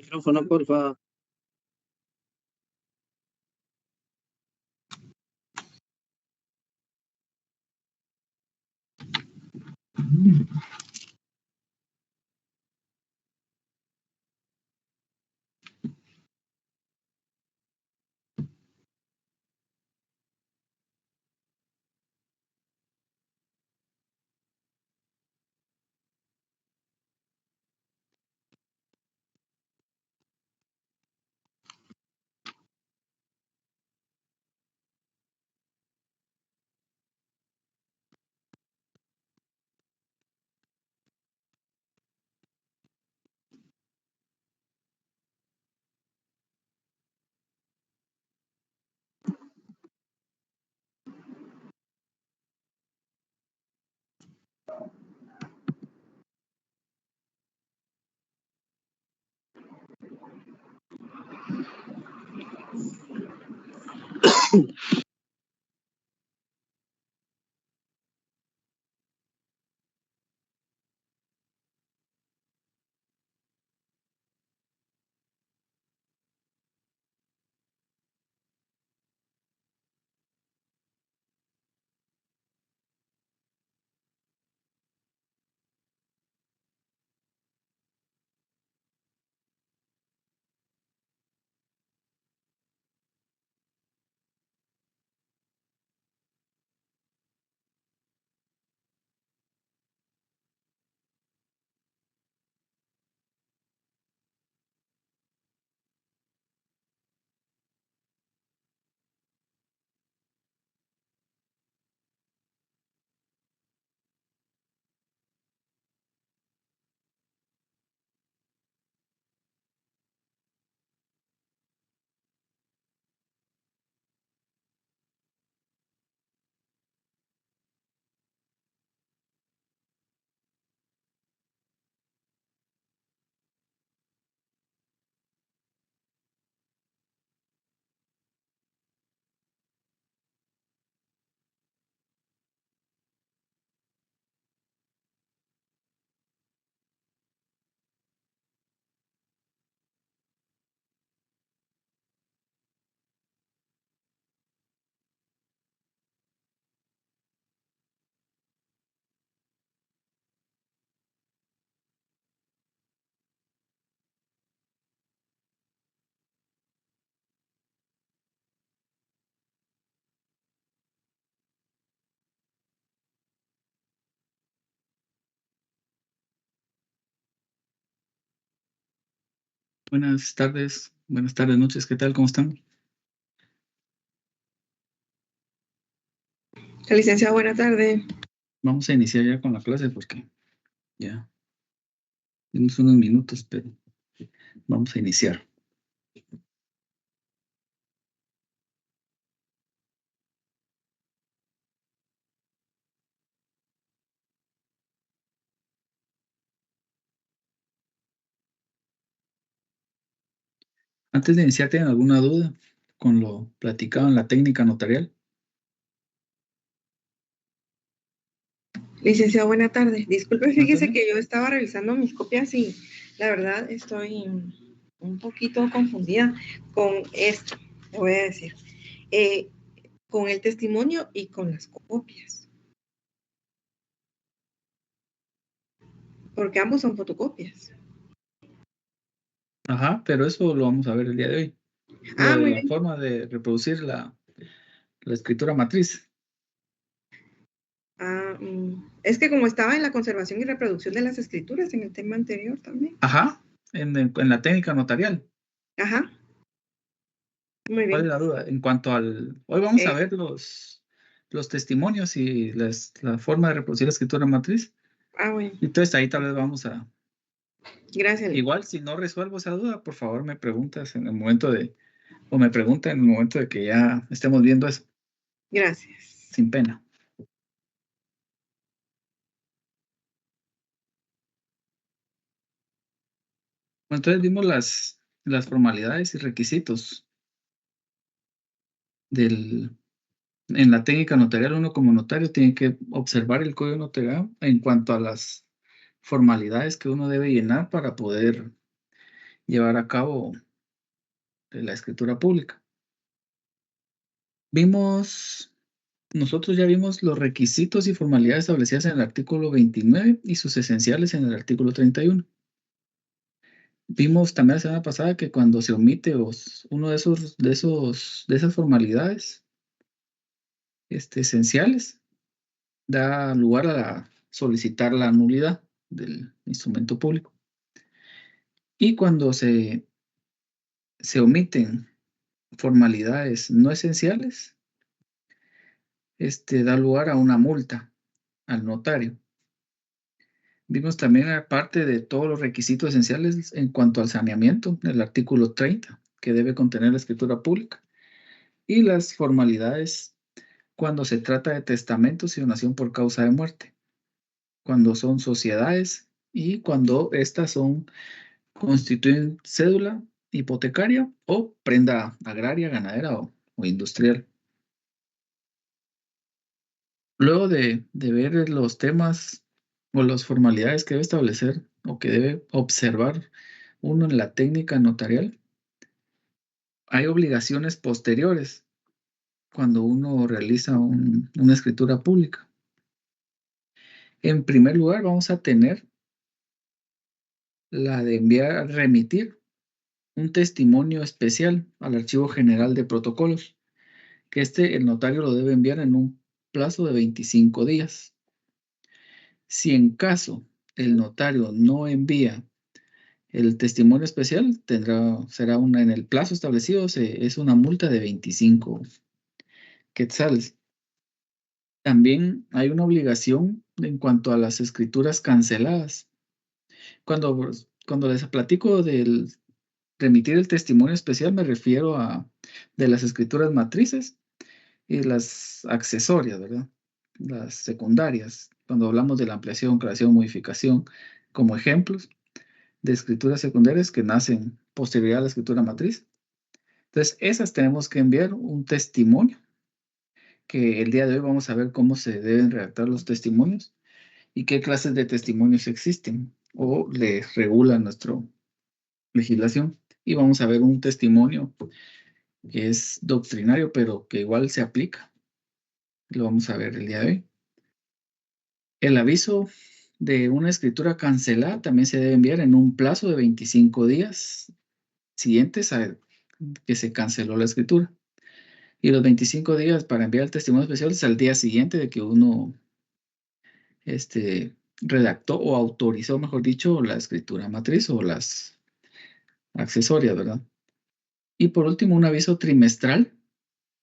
Micrófono, porfa. Buenas tardes, noches, ¿qué tal? ¿Cómo están? Licenciado, buena tarde. Vamos a iniciar ya con la clase porque ya tenemos unos minutos, pero vamos a iniciar. Antes de iniciar, ¿tienen alguna duda con lo platicado en la técnica notarial? Licenciado, buena tarde. Disculpe, fíjese tarde. que yo estaba revisando mis copias y la verdad estoy un poquito confundida con esto, le voy a decir, con el testimonio y con las copias. Porque ambos son fotocopias. Ajá, pero eso lo vamos a ver el día de hoy. Muy La bien. forma de reproducir la escritura matriz. Es que como estaba en la conservación y reproducción de las escrituras en el tema anterior también. Ajá, en la técnica notarial. Ajá. Muy bien. ¿Cuál es la duda? En cuanto al... Hoy vamos a ver los testimonios y la forma de reproducir la escritura matriz. Bueno. Entonces ahí tal vez vamos a... Gracias. Igual, si no resuelvo esa duda, por favor me preguntas en el momento o me pregunta en el momento de que ya estemos viendo eso. Gracias. Sin pena. Bueno, entonces vimos las formalidades y requisitos en la técnica notarial. Uno como notario tiene que observar el código notarial en cuanto a las formalidades que uno debe llenar para poder llevar a cabo la escritura pública. Nosotros ya vimos los requisitos y formalidades establecidas en el artículo 29 y sus esenciales en el artículo 31. Vimos también la semana pasada que cuando se omite uno de esas formalidades esenciales, da lugar a solicitar la nulidad del instrumento público. Y cuando se omiten formalidades no esenciales, da lugar a una multa al notario. Vimos también, aparte de todos los requisitos esenciales en cuanto al saneamiento, el artículo 30, que debe contener la escritura pública, y las formalidades cuando se trata de testamentos y donación por causa de muerte, cuando son sociedades y cuando estas constituyen cédula hipotecaria o prenda agraria, ganadera o industrial. Luego de ver los temas o las formalidades que debe establecer o que debe observar uno en la técnica notarial, hay obligaciones posteriores cuando uno realiza una escritura pública. En primer lugar, vamos a tener la de remitir un testimonio especial al Archivo General de Protocolos, que el notario lo debe enviar en un plazo de 25 días. Si en caso el notario no envía el testimonio especial, será en el plazo establecido, es una multa de 25 quetzales. También hay una obligación en cuanto a las escrituras canceladas. Cuando les platico del remitir el testimonio especial, me refiero de las escrituras matrices y las accesorias, ¿verdad? Las secundarias, cuando hablamos de la ampliación, creación, modificación, como ejemplos de escrituras secundarias que nacen posterior a la escritura matriz. Entonces, esas tenemos que enviar un testimonio, que el día de hoy vamos a ver cómo se deben redactar los testimonios y qué clases de testimonios existen o les regula nuestra legislación. Y vamos a ver un testimonio que es doctrinario, pero que igual se aplica. Lo vamos a ver el día de hoy. El aviso de una escritura cancelada también se debe enviar en un plazo de 25 días siguientes a que se canceló la escritura. Y los 25 días para enviar el testimonio especial es al día siguiente de que uno redactó o autorizó, mejor dicho, la escritura matriz o las accesorias, ¿verdad? Y por último, un aviso trimestral,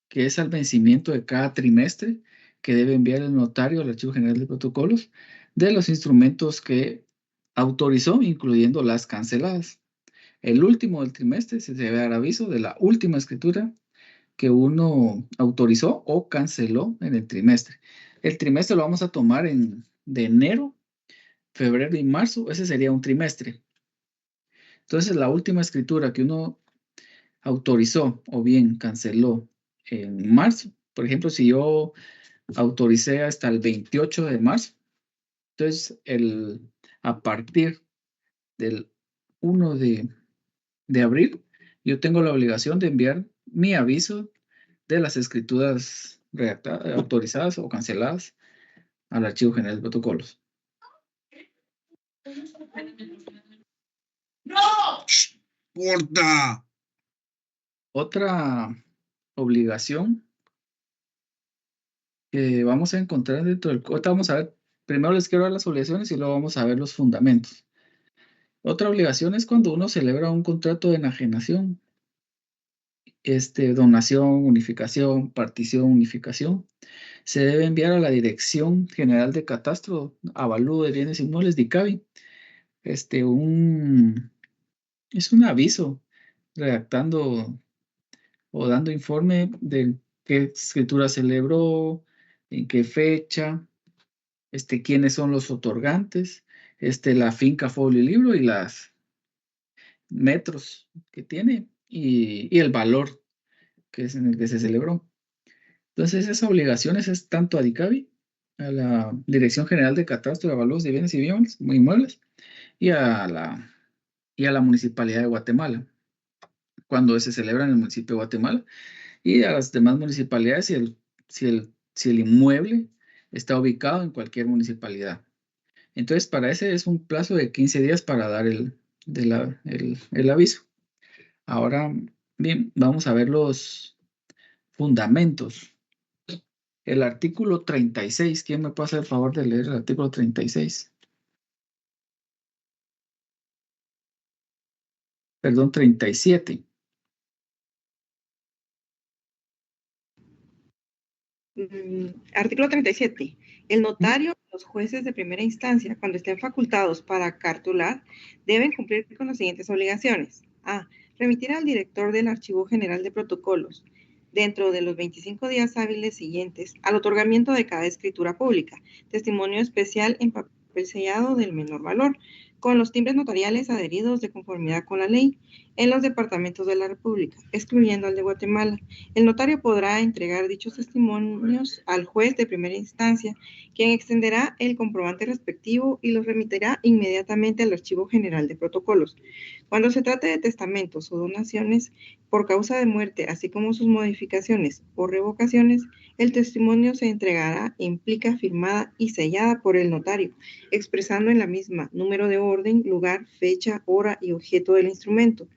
que es al vencimiento de cada trimestre, que debe enviar el notario al Archivo General de Protocolos de los instrumentos que autorizó, incluyendo las canceladas. El último del trimestre se debe dar aviso de la última escritura que uno autorizó o canceló en el trimestre. El trimestre lo vamos a tomar de enero, febrero y marzo. Ese sería un trimestre. Entonces, la última escritura que uno autorizó o bien canceló en marzo, por ejemplo, si yo autoricé hasta el 28 de marzo, entonces a partir del 1 de abril, yo tengo la obligación de enviar mi aviso de las escrituras autorizadas o canceladas al Archivo General de Protocolos. ¡No! ¡Porta! Otra obligación que vamos a encontrar dentro del código. Vamos a ver, primero les quiero dar las obligaciones y luego vamos a ver los fundamentos. Otra obligación es cuando uno celebra un contrato de enajenación, donación, unificación, partición, unificación. Se debe enviar a la Dirección General de Catastro, Avalúo de Bienes Inmuebles, DICABI, es un aviso redactando o dando informe de qué escritura celebró, en qué fecha, quiénes son los otorgantes, la finca, folio y libro y las metros que tiene y el valor que es en el que se celebró. Entonces, esas obligaciones es tanto a DICABI, a la Dirección General de Catastro de Avalúos de Bienes y Inmuebles, y a la y a la Municipalidad de Guatemala, cuando se celebra en el municipio de Guatemala, y a las demás municipalidades si el inmueble está ubicado en cualquier municipalidad. Entonces, para ese es un plazo de 15 días para dar el aviso. Ahora, bien, vamos a ver los fundamentos. El artículo 36, ¿quién me puede hacer el favor de leer el artículo 36? Perdón, 37. Artículo 37. El notario y los jueces de primera instancia, cuando estén facultados para cartular, deben cumplir con las siguientes obligaciones. A. Remitir al director del Archivo General de Protocolos, dentro de los 25 días hábiles siguientes al otorgamiento de cada escritura pública, testimonio especial en papel sellado del menor valor, con los timbres notariales adheridos de conformidad con la ley, en los departamentos de la República, excluyendo al de Guatemala. El notario podrá entregar dichos testimonios al juez de primera instancia, quien extenderá el comprobante respectivo y los remitirá inmediatamente al Archivo General de Protocolos. Cuando se trate de testamentos o donaciones por causa de muerte, así como sus modificaciones o revocaciones, el testimonio se entregará en plica firmada y sellada por el notario, expresando en la misma número de orden, lugar, fecha, hora y objeto del instrumento,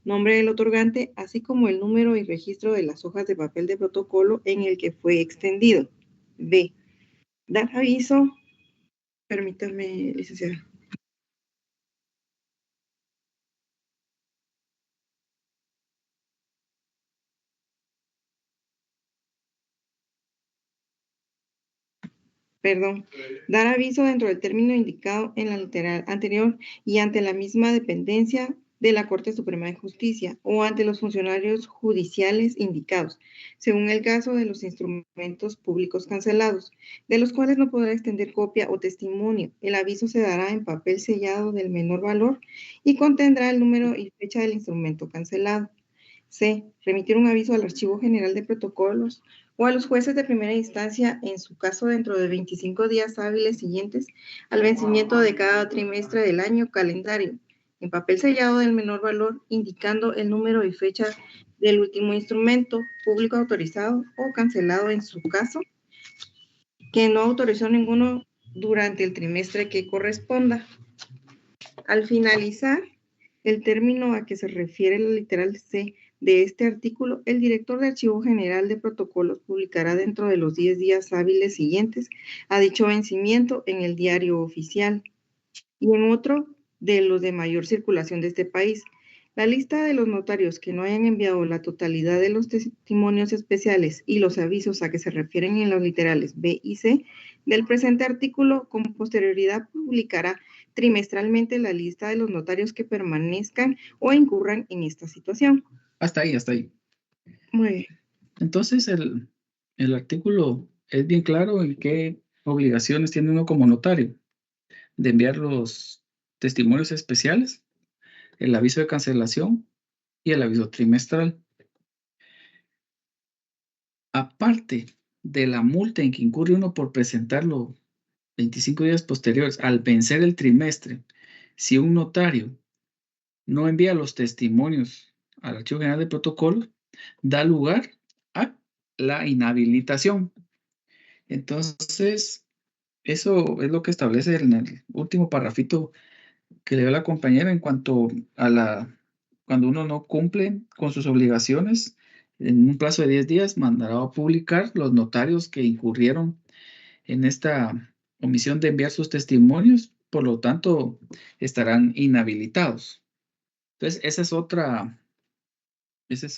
nombre del otorgante, así como el número y registro de las hojas de papel de protocolo en el que fue extendido. B. Dar aviso. Permítame, licenciada. Perdón, dar aviso dentro del término indicado en la literal anterior y ante la misma dependencia de la Corte Suprema de Justicia o ante los funcionarios judiciales indicados, según el caso de los instrumentos públicos cancelados, de los cuales no podrá extender copia o testimonio. El aviso se dará en papel sellado del menor valor y contendrá el número y fecha del instrumento cancelado. C. Remitir un aviso al Archivo General de Protocolos o a los jueces de primera instancia, en su caso dentro de 25 días hábiles siguientes al vencimiento de cada trimestre del año calendario, en papel sellado del menor valor, indicando el número y fecha del último instrumento público autorizado o cancelado en su caso, que no autorizó ninguno durante el trimestre que corresponda. Al finalizar el término a que se refiere la literal C de este artículo, el director de Archivo General de Protocolos publicará dentro de los 10 días hábiles siguientes a dicho vencimiento en el Diario Oficial y en otro de los de mayor circulación de este país. La lista de los notarios que no hayan enviado la totalidad de los testimonios especiales y los avisos a que se refieren en los literales B y C del presente artículo, con posterioridad publicará trimestralmente la lista de los notarios que permanezcan o incurran en esta situación. Hasta ahí, hasta ahí. Muy bien. Entonces, el artículo es bien claro en qué obligaciones tiene uno como notario de enviar los testimonios especiales, el aviso de cancelación y el aviso trimestral. Aparte de la multa en que incurre uno por presentarlo 25 días posteriores al vencer el trimestre, si un notario no envía los testimonios al Archivo General de Protocolos, da lugar a la inhabilitación. Entonces, eso es lo que establece en el último parrafito que le dio la compañera en cuanto a cuando uno no cumple con sus obligaciones, en un plazo de 10 días mandará a publicar los notarios que incurrieron en esta omisión de enviar sus testimonios, por lo tanto, estarán inhabilitados. Entonces, esa es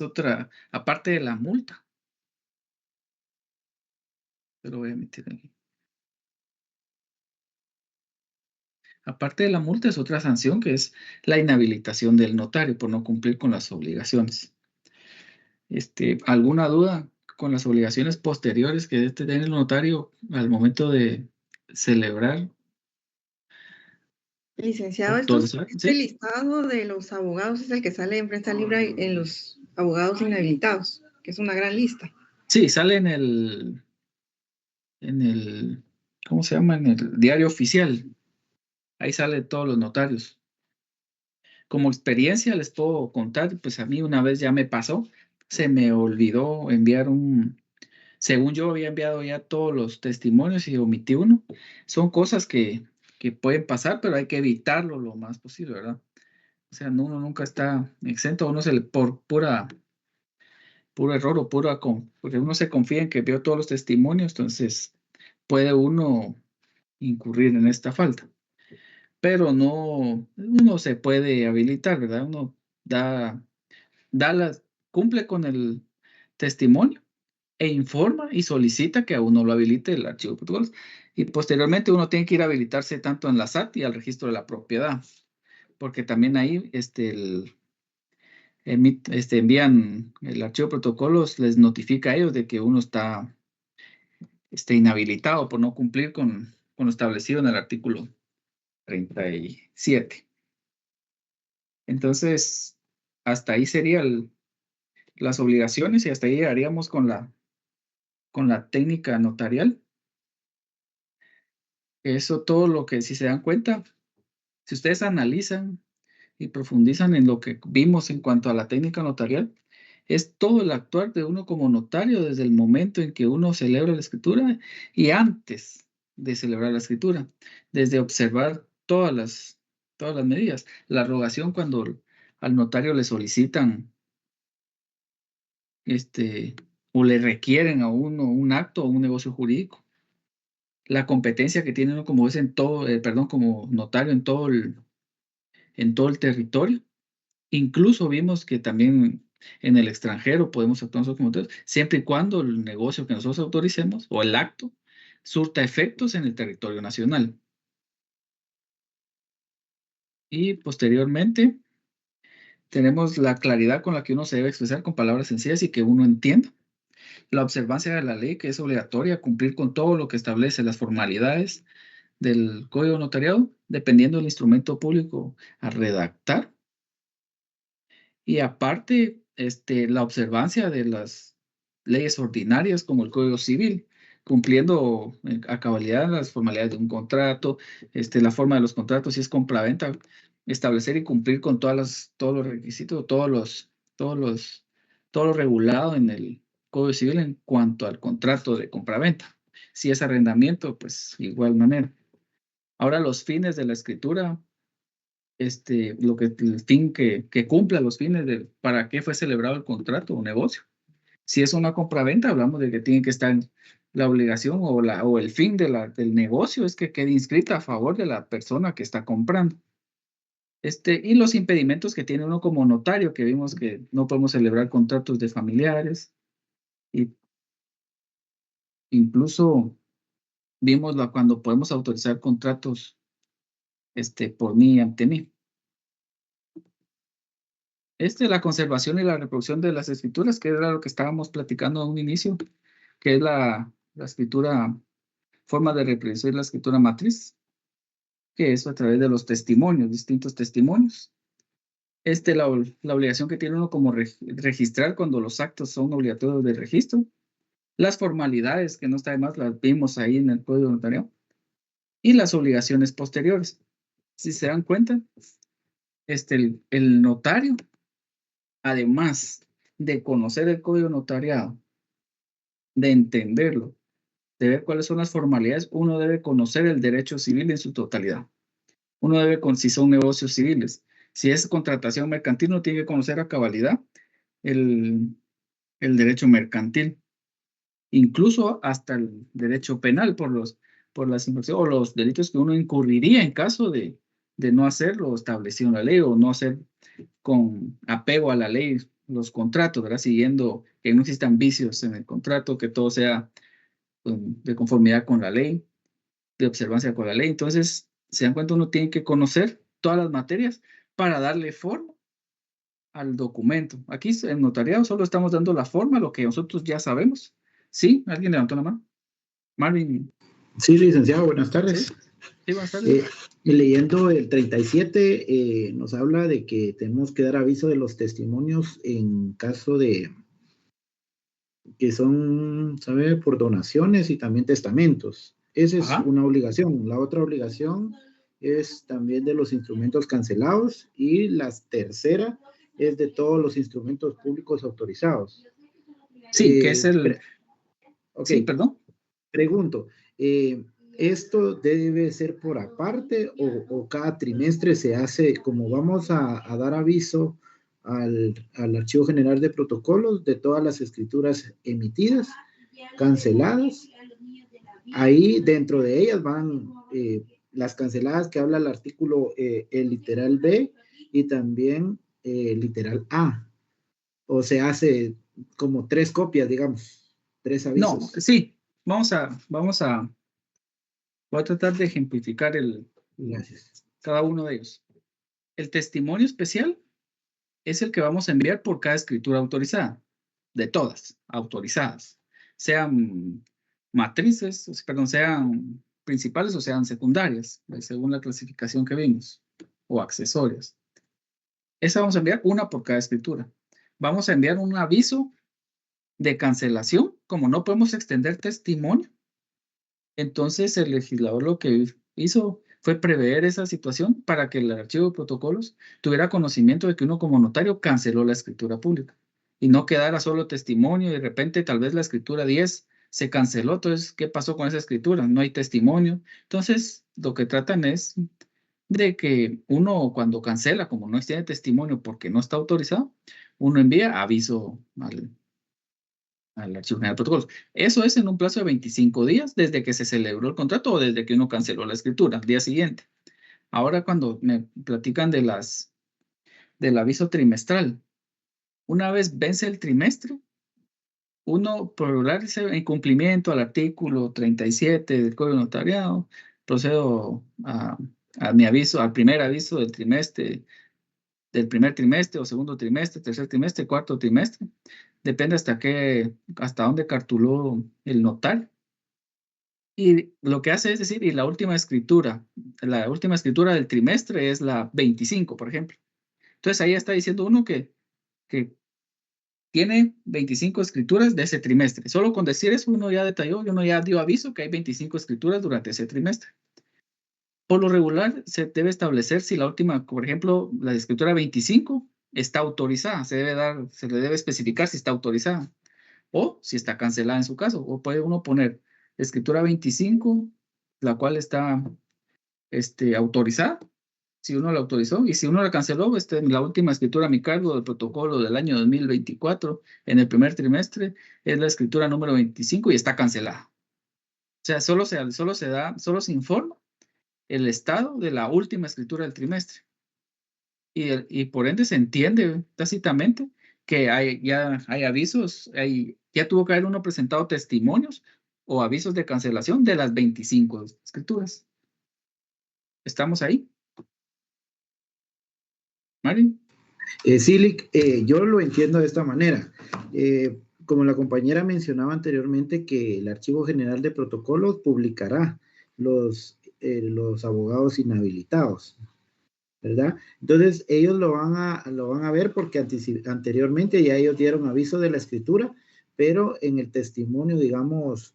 otra, aparte de la multa. Pero voy a meter aquí. Aparte de la multa es otra sanción que es la inhabilitación del notario por no cumplir con las obligaciones. ¿Alguna duda con las obligaciones posteriores que debe tener el notario al momento de celebrar? Licenciado, Autorizar, este ¿sí? listado de los abogados es el que sale en prensa libre en los abogados inhabilitados, que es una gran lista. Sí, sale ¿cómo se llama? En el diario oficial. Ahí salen todos los notarios. Como experiencia les puedo contar, pues a mí una vez ya me pasó, se me olvidó enviar según yo había enviado ya todos los testimonios y omití uno. Son cosas que pueden pasar, pero hay que evitarlo lo más posible, ¿verdad? O sea, uno nunca está exento, uno se le, por puro error o porque uno se confía en que vio todos los testimonios, entonces puede uno incurrir en esta falta. Pero no, uno se puede habilitar, ¿verdad? Uno da, cumple con el testimonio e informa y solicita que a uno lo habilite el archivo de protocolos. Y posteriormente uno tiene que ir a habilitarse tanto en la SAT y al registro de la propiedad, porque también ahí envían el archivo de protocolos, les notifica a ellos de que uno está inhabilitado por no cumplir con lo establecido en el artículo 37. Entonces, hasta ahí serían las obligaciones y hasta ahí llegaríamos con la técnica notarial. Eso todo lo que, si se dan cuenta, si ustedes analizan y profundizan en lo que vimos en cuanto a la técnica notarial, es todo el actuar de uno como notario desde el momento en que uno celebra la escritura y antes de celebrar la escritura, desde observar todas las medidas. La rogación cuando al notario le solicitan o le requieren a uno un acto o un negocio jurídico. La competencia que tiene uno como es en todo, como notario en todo el territorio. Incluso vimos que también en el extranjero podemos actuar nosotros como notarios, siempre y cuando el negocio que nosotros autoricemos o el acto surta efectos en el territorio nacional. Y posteriormente tenemos la claridad con la que uno se debe expresar con palabras sencillas y que uno entienda. La observancia de la ley, que es obligatoria, cumplir con todo lo que establece las formalidades del Código Notariado, dependiendo del instrumento público a redactar. Y aparte, la observancia de las leyes ordinarias como el Código Civil, cumpliendo a cabalidad las formalidades de un contrato, la forma de los contratos, si es compraventa, establecer y cumplir con todos los requisitos, todo lo regulado en el Código Civil en cuanto al contrato de compraventa. Si es arrendamiento, pues igual manera. Ahora los fines de la escritura, el fin que cumpla los fines de para qué fue celebrado el contrato o negocio. Si es una compraventa, hablamos de que tiene que estar la obligación o el fin del negocio es que quede inscrita a favor de la persona que está comprando. Y los impedimentos que tiene uno como notario, que vimos que no podemos celebrar contratos de familiares, y incluso vimos cuando podemos autorizar contratos por mí y ante mí. La conservación y la reproducción de las escrituras, que era lo que estábamos platicando a un inicio, que es la escritura, forma de reproducir la escritura matriz, que es a través de los testimonios, distintos testimonios. La obligación que tiene uno como registrar cuando los actos son obligatorios de registro. Las formalidades, que no está de más, las vimos ahí en el Código Notarial. Y las obligaciones posteriores. Si se dan cuenta, el notario, además de conocer el Código Notariado, de entenderlo, de ver cuáles son las formalidades, uno debe conocer el derecho civil en su totalidad. Uno debe, si son negocios civiles, si es contratación mercantil, uno tiene que conocer a cabalidad el derecho mercantil, incluso hasta el derecho penal por las infracciones o los delitos que uno incurriría en caso de no hacer lo establecido en la ley o no hacer con apego a la ley los contratos, ¿verdad? Siguiendo que no existan vicios en el contrato, que todo sea de conformidad con la ley, de observancia con la ley. Entonces, se dan cuenta, uno tiene que conocer todas las materias para darle forma al documento. Aquí en notariado solo estamos dando la forma, lo que nosotros ya sabemos. ¿Sí? ¿Alguien levantó la mano? Marvin. Sí, licenciado, buenas tardes. Sí, sí, buenas tardes. Leyendo el 37, nos habla de que tenemos que dar aviso de los testimonios en caso de que son, ¿sabe?, por donaciones y también testamentos. Esa es una obligación. La otra obligación es también de los instrumentos cancelados y la tercera es de todos los instrumentos públicos autorizados. Sí, que es el... Ok, Sí, perdón. Pregunto, ¿esto debe ser por aparte o cada trimestre se hace, como vamos a dar aviso al Archivo General de Protocolos de todas las escrituras emitidas, canceladas? Ahí dentro de ellas van las canceladas que habla el artículo, el literal B y también el literal A. O se hace como 3 copias, digamos, 3 avisos. No, sí, vamos a, voy a tratar de ejemplificar Gracias. cada uno de ellos. El testimonio especial es el que vamos a enviar por cada escritura autorizada, de todas, autorizadas, sean matrices, perdón, sean principales o sean secundarias, según la clasificación que vimos, o accesorias. Esa vamos a enviar una por cada escritura. Vamos a enviar un aviso de cancelación, como no podemos extender testimonio. Entonces el legislador lo que hizo fue prever esa situación para que el archivo de protocolos tuviera conocimiento de que uno como notario canceló la escritura pública y no quedara solo testimonio y de repente tal vez la escritura 10 se canceló. Entonces, ¿qué pasó con esa escritura? No hay testimonio. Entonces, lo que tratan es de que uno cuando cancela, como no tiene testimonio porque no está autorizado, uno envía aviso al Archivo General de Protocolos. Eso es en un plazo de 25 días desde que se celebró el contrato o desde que uno canceló la escritura, al día siguiente. Ahora cuando me platican del aviso trimestral, una vez vence el trimestre, uno por dar ese incumplimiento al artículo 37 del Código de Notariado, procedo a mi aviso, al primer aviso del trimestre, del primer trimestre o segundo trimestre, tercer trimestre, cuarto trimestre. Depende hasta dónde cartuló el notario. Y lo que hace es decir, y la última escritura del trimestre es la 25, por ejemplo. Entonces ahí está diciendo uno que tiene 25 escrituras de ese trimestre. Solo con decir eso uno ya detalló, uno ya dio aviso que hay 25 escrituras durante ese trimestre. Por lo regular se debe establecer si la última, por ejemplo, la escritura 25 está autorizada. Se le debe especificar si está autorizada o si está cancelada en su caso. O puede uno poner escritura 25, la cual está autorizada, si uno la autorizó, y si uno la canceló, la última escritura a mi cargo del protocolo del año 2024, en el primer trimestre, es la escritura número 25 y está cancelada. O sea, solo se informa el estado de la última escritura del trimestre. Y por ende se entiende tácitamente que ya hay avisos, ya tuvo que haber uno presentado testimonios o avisos de cancelación de las 25 escrituras. ¿Estamos ahí? ¿Marin? Sí, yo lo entiendo de esta manera. Como la compañera mencionaba anteriormente, que el Archivo General de Protocolos publicará los abogados inhabilitados, ¿verdad? Entonces, ellos lo van a ver porque anteriormente ya ellos dieron aviso de la escritura, pero en el testimonio, digamos,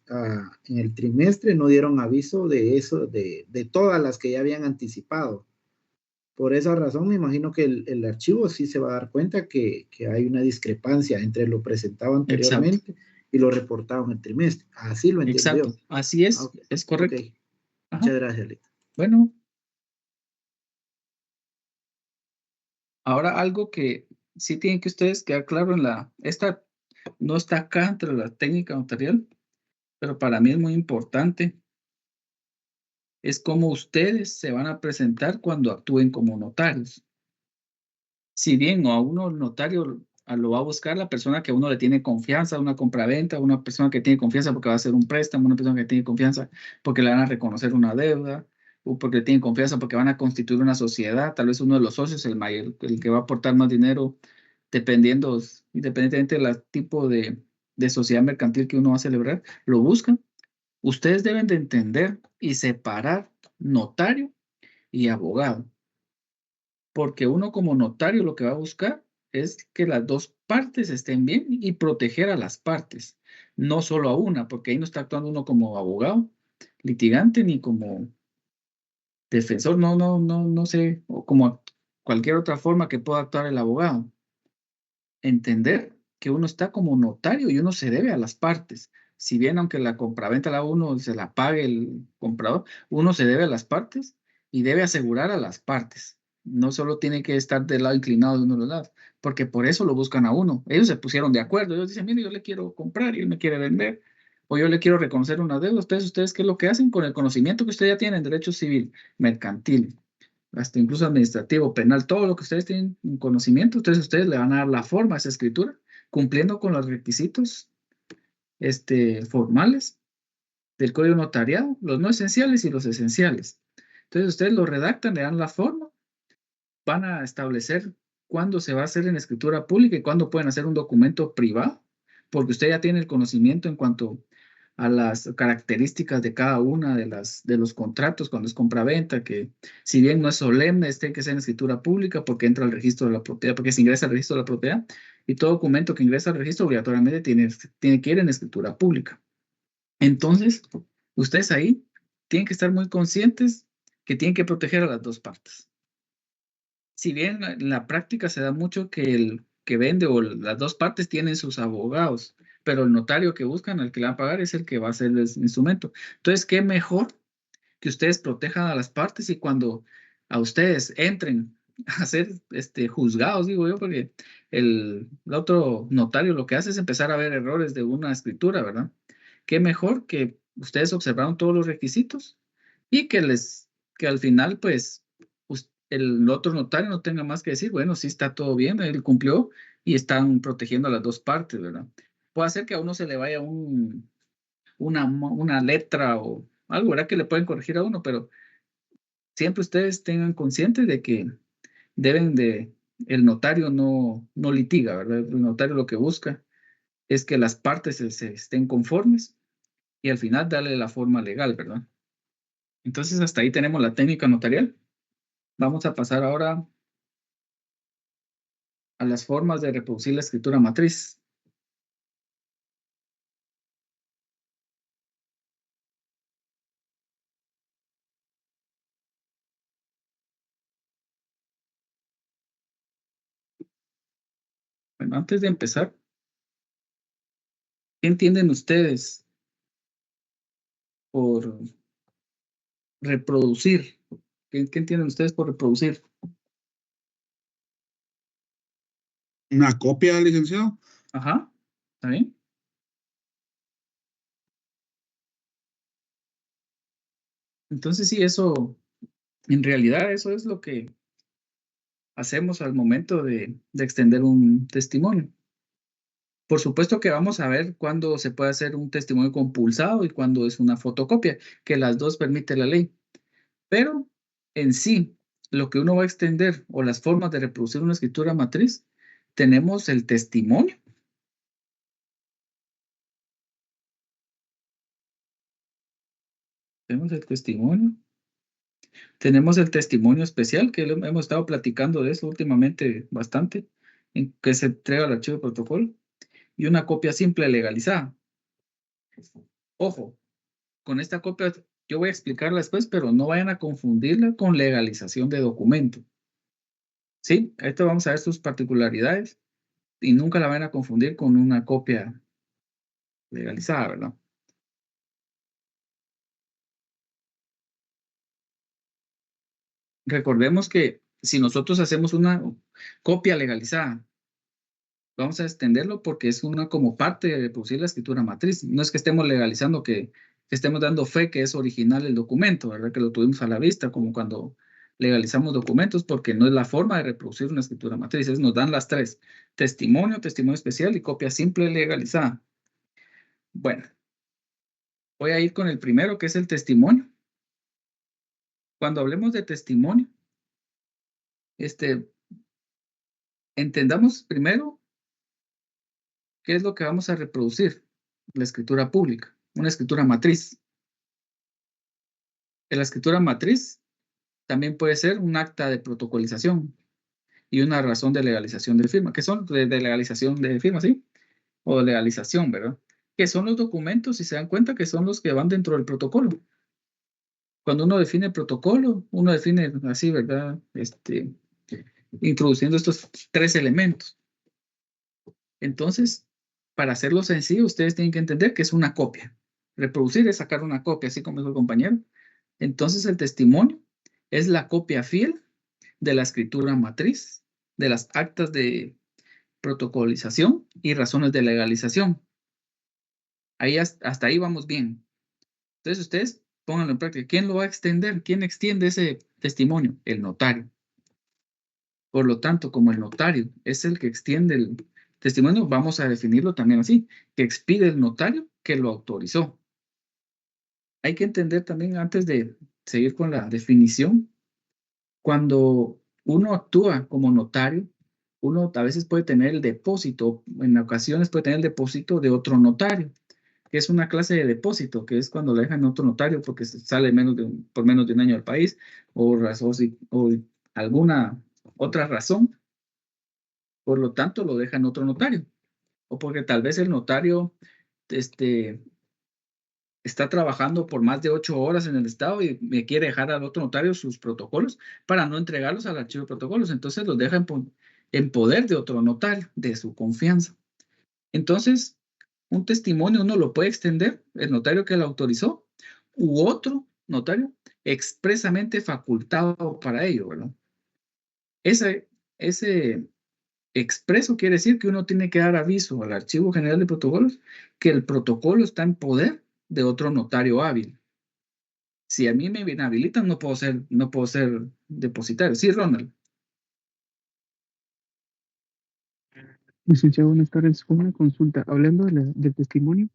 en el trimestre no dieron aviso de eso, de todas las que ya habían anticipado. Por esa razón, me imagino que el archivo sí se va a dar cuenta que hay una discrepancia entre lo presentado anteriormente y lo reportado en el trimestre. Así lo entiendo yo. Así es, Okay. es correcto. Okay. Muchas gracias, Lita. Bueno, ahora algo que sí tienen que ustedes quedar claro esta no está acá entre la técnica notarial, pero para mí es muy importante, es cómo ustedes se van a presentar cuando actúen como notarios. Si bien a uno el notario lo va a buscar la persona que a uno le tiene confianza, una compraventa, una persona que tiene confianza porque va a hacer un préstamo, una persona que tiene confianza porque le van a reconocer una deuda, o porque tiene confianza porque van a constituir una sociedad, tal vez uno de los socios, el que va a aportar más dinero, independientemente del tipo de sociedad mercantil que uno va a celebrar, lo buscan. Ustedes deben de entender y separar notario y abogado. Porque uno como notario lo que va a buscar es que las dos partes estén bien y proteger a las partes, no solo a una, porque ahí no está actuando uno como abogado, litigante, ni como defensor, no sé, o como cualquier otra forma que pueda actuar el abogado. Entender que uno está como notario y uno se debe a las partes. Si bien aunque la compraventa la uno se la pague el comprador, uno se debe a las partes y debe asegurar a las partes. No solo tiene que estar del lado inclinado de uno de los lados, porque por eso lo buscan a uno. Ellos se pusieron de acuerdo. Ellos dicen, mire, yo le quiero comprar y él me quiere vender, o yo le quiero reconocer una deuda. ¿Ustedes qué es lo que hacen con el conocimiento que ustedes ya tienen en derecho civil, mercantil, hasta incluso administrativo, penal, todo lo que ustedes tienen en conocimiento? Entonces ustedes le van a dar la forma a esa escritura, cumpliendo con los requisitos formales del código notariado, los no esenciales y los esenciales. Entonces ustedes lo redactan, le dan la forma, van a establecer cuándo se va a hacer en escritura pública y cuándo pueden hacer un documento privado, porque usted ya tiene el conocimiento en cuanto a las características de cada una de los contratos cuando es compraventa, que si bien no es solemne, tiene que ser en escritura pública porque entra al registro de la propiedad, porque se ingresa al registro de la propiedad, y todo documento que ingresa al registro obligatoriamente tiene que ir en escritura pública. Entonces, ustedes ahí tienen que estar muy conscientes que tienen que proteger a las dos partes. Si bien en la práctica se da mucho que el que vende o las dos partes tienen sus abogados, pero el notario que buscan, al que le van a pagar, es el que va a hacer el instrumento. Entonces, ¿qué mejor que ustedes protejan a las partes y cuando a ustedes entren a ser juzgados, digo yo, porque el otro notario lo que hace es empezar a ver errores de una escritura, ¿verdad? Qué mejor que ustedes observaron todos los requisitos y que al final, pues, el otro notario no tenga más que decir, bueno, sí está todo bien, él cumplió y están protegiendo a las dos partes, ¿verdad? Puede ser que a uno se le vaya una letra o algo, ¿verdad? Que le pueden corregir a uno, pero siempre ustedes tengan conscientes de que el notario no litiga, ¿verdad? El notario lo que busca es que las partes se estén conformes y al final darle la forma legal, ¿verdad? Entonces, hasta ahí tenemos la técnica notarial. Vamos a pasar ahora a las formas de reproducir la escritura matriz. Bueno, antes de empezar, ¿qué entienden ustedes por reproducir? ¿Qué entienden ustedes por reproducir? Una copia, licenciado. Ajá, ¿está bien? Entonces sí, en realidad eso es lo que hacemos al momento de extender un testimonio. Por supuesto que vamos a ver cuándo se puede hacer un testimonio compulsado y cuándo es una fotocopia, que las dos permite la ley. Pero en sí, lo que uno va a extender o las formas de reproducir una escritura matriz, tenemos el testimonio. Tenemos el testimonio. Tenemos el testimonio especial, que hemos estado platicando de eso últimamente bastante, en que se entrega al archivo de protocolo, y una copia simple legalizada. Ojo, con esta copia yo voy a explicarla después, pero no vayan a confundirla con legalización de documento. Sí, esto vamos a ver sus particularidades y nunca la van a confundir con una copia legalizada, ¿verdad? Recordemos que si nosotros hacemos una copia legalizada, vamos a extenderlo porque es una como parte de reproducir la escritura matriz. No es que estemos legalizando que estemos dando fe que es original el documento, ¿verdad? Que lo tuvimos a la vista, como cuando legalizamos documentos, porque no es la forma de reproducir una escritura matriz. Nos dan las tres: testimonio, testimonio especial y copia simple legalizada. Bueno, voy a ir con el primero, que es el testimonio. Cuando hablemos de testimonio, entendamos primero qué es lo que vamos a reproducir: la escritura pública, una escritura matriz. En la escritura matriz también puede ser un acta de protocolización y una razón de legalización de firma, que son de legalización de firma, ¿sí? O de legalización, ¿verdad? Que son los documentos, si se dan cuenta, que son los que van dentro del protocolo. Cuando uno define protocolo, uno define así, ¿verdad? Introduciendo estos 3 elementos. Entonces, para hacerlo sencillo, ustedes tienen que entender que es una copia. Reproducir es sacar una copia, así como dijo el compañero. Entonces, el testimonio es la copia fiel de la escritura matriz, de las actas de protocolización y razones de legalización. Ahí hasta ahí vamos bien. Entonces, ustedes pónganlo en práctica. ¿Quién lo va a extender? ¿Quién extiende ese testimonio? El notario. Por lo tanto, como el notario es el que extiende el testimonio, vamos a definirlo también así, que expide el notario que lo autorizó. Hay que entender también, antes de seguir con la definición, cuando uno actúa como notario, uno a veces puede tener el depósito, en ocasiones puede tener el depósito de otro notario, que es una clase de depósito, que es cuando lo dejan otro notario porque sale por menos de un año del país o alguna otra razón. Por lo tanto, lo dejan otro notario. O porque tal vez el notario está trabajando por más de 8 horas en el estado y me quiere dejar al otro notario sus protocolos para no entregarlos al archivo de protocolos. Entonces los deja en poder de otro notario, de su confianza. Entonces, un testimonio uno lo puede extender, el notario que lo autorizó, u otro notario expresamente facultado para ello, ¿verdad? Ese expreso quiere decir que uno tiene que dar aviso al Archivo General de Protocolos que el protocolo está en poder de otro notario hábil. Si a mí me inhabilitan, no puedo ser depositario. Sí, Ronald. Licenciado, buenas tardes. Una consulta. Hablando del testimonio.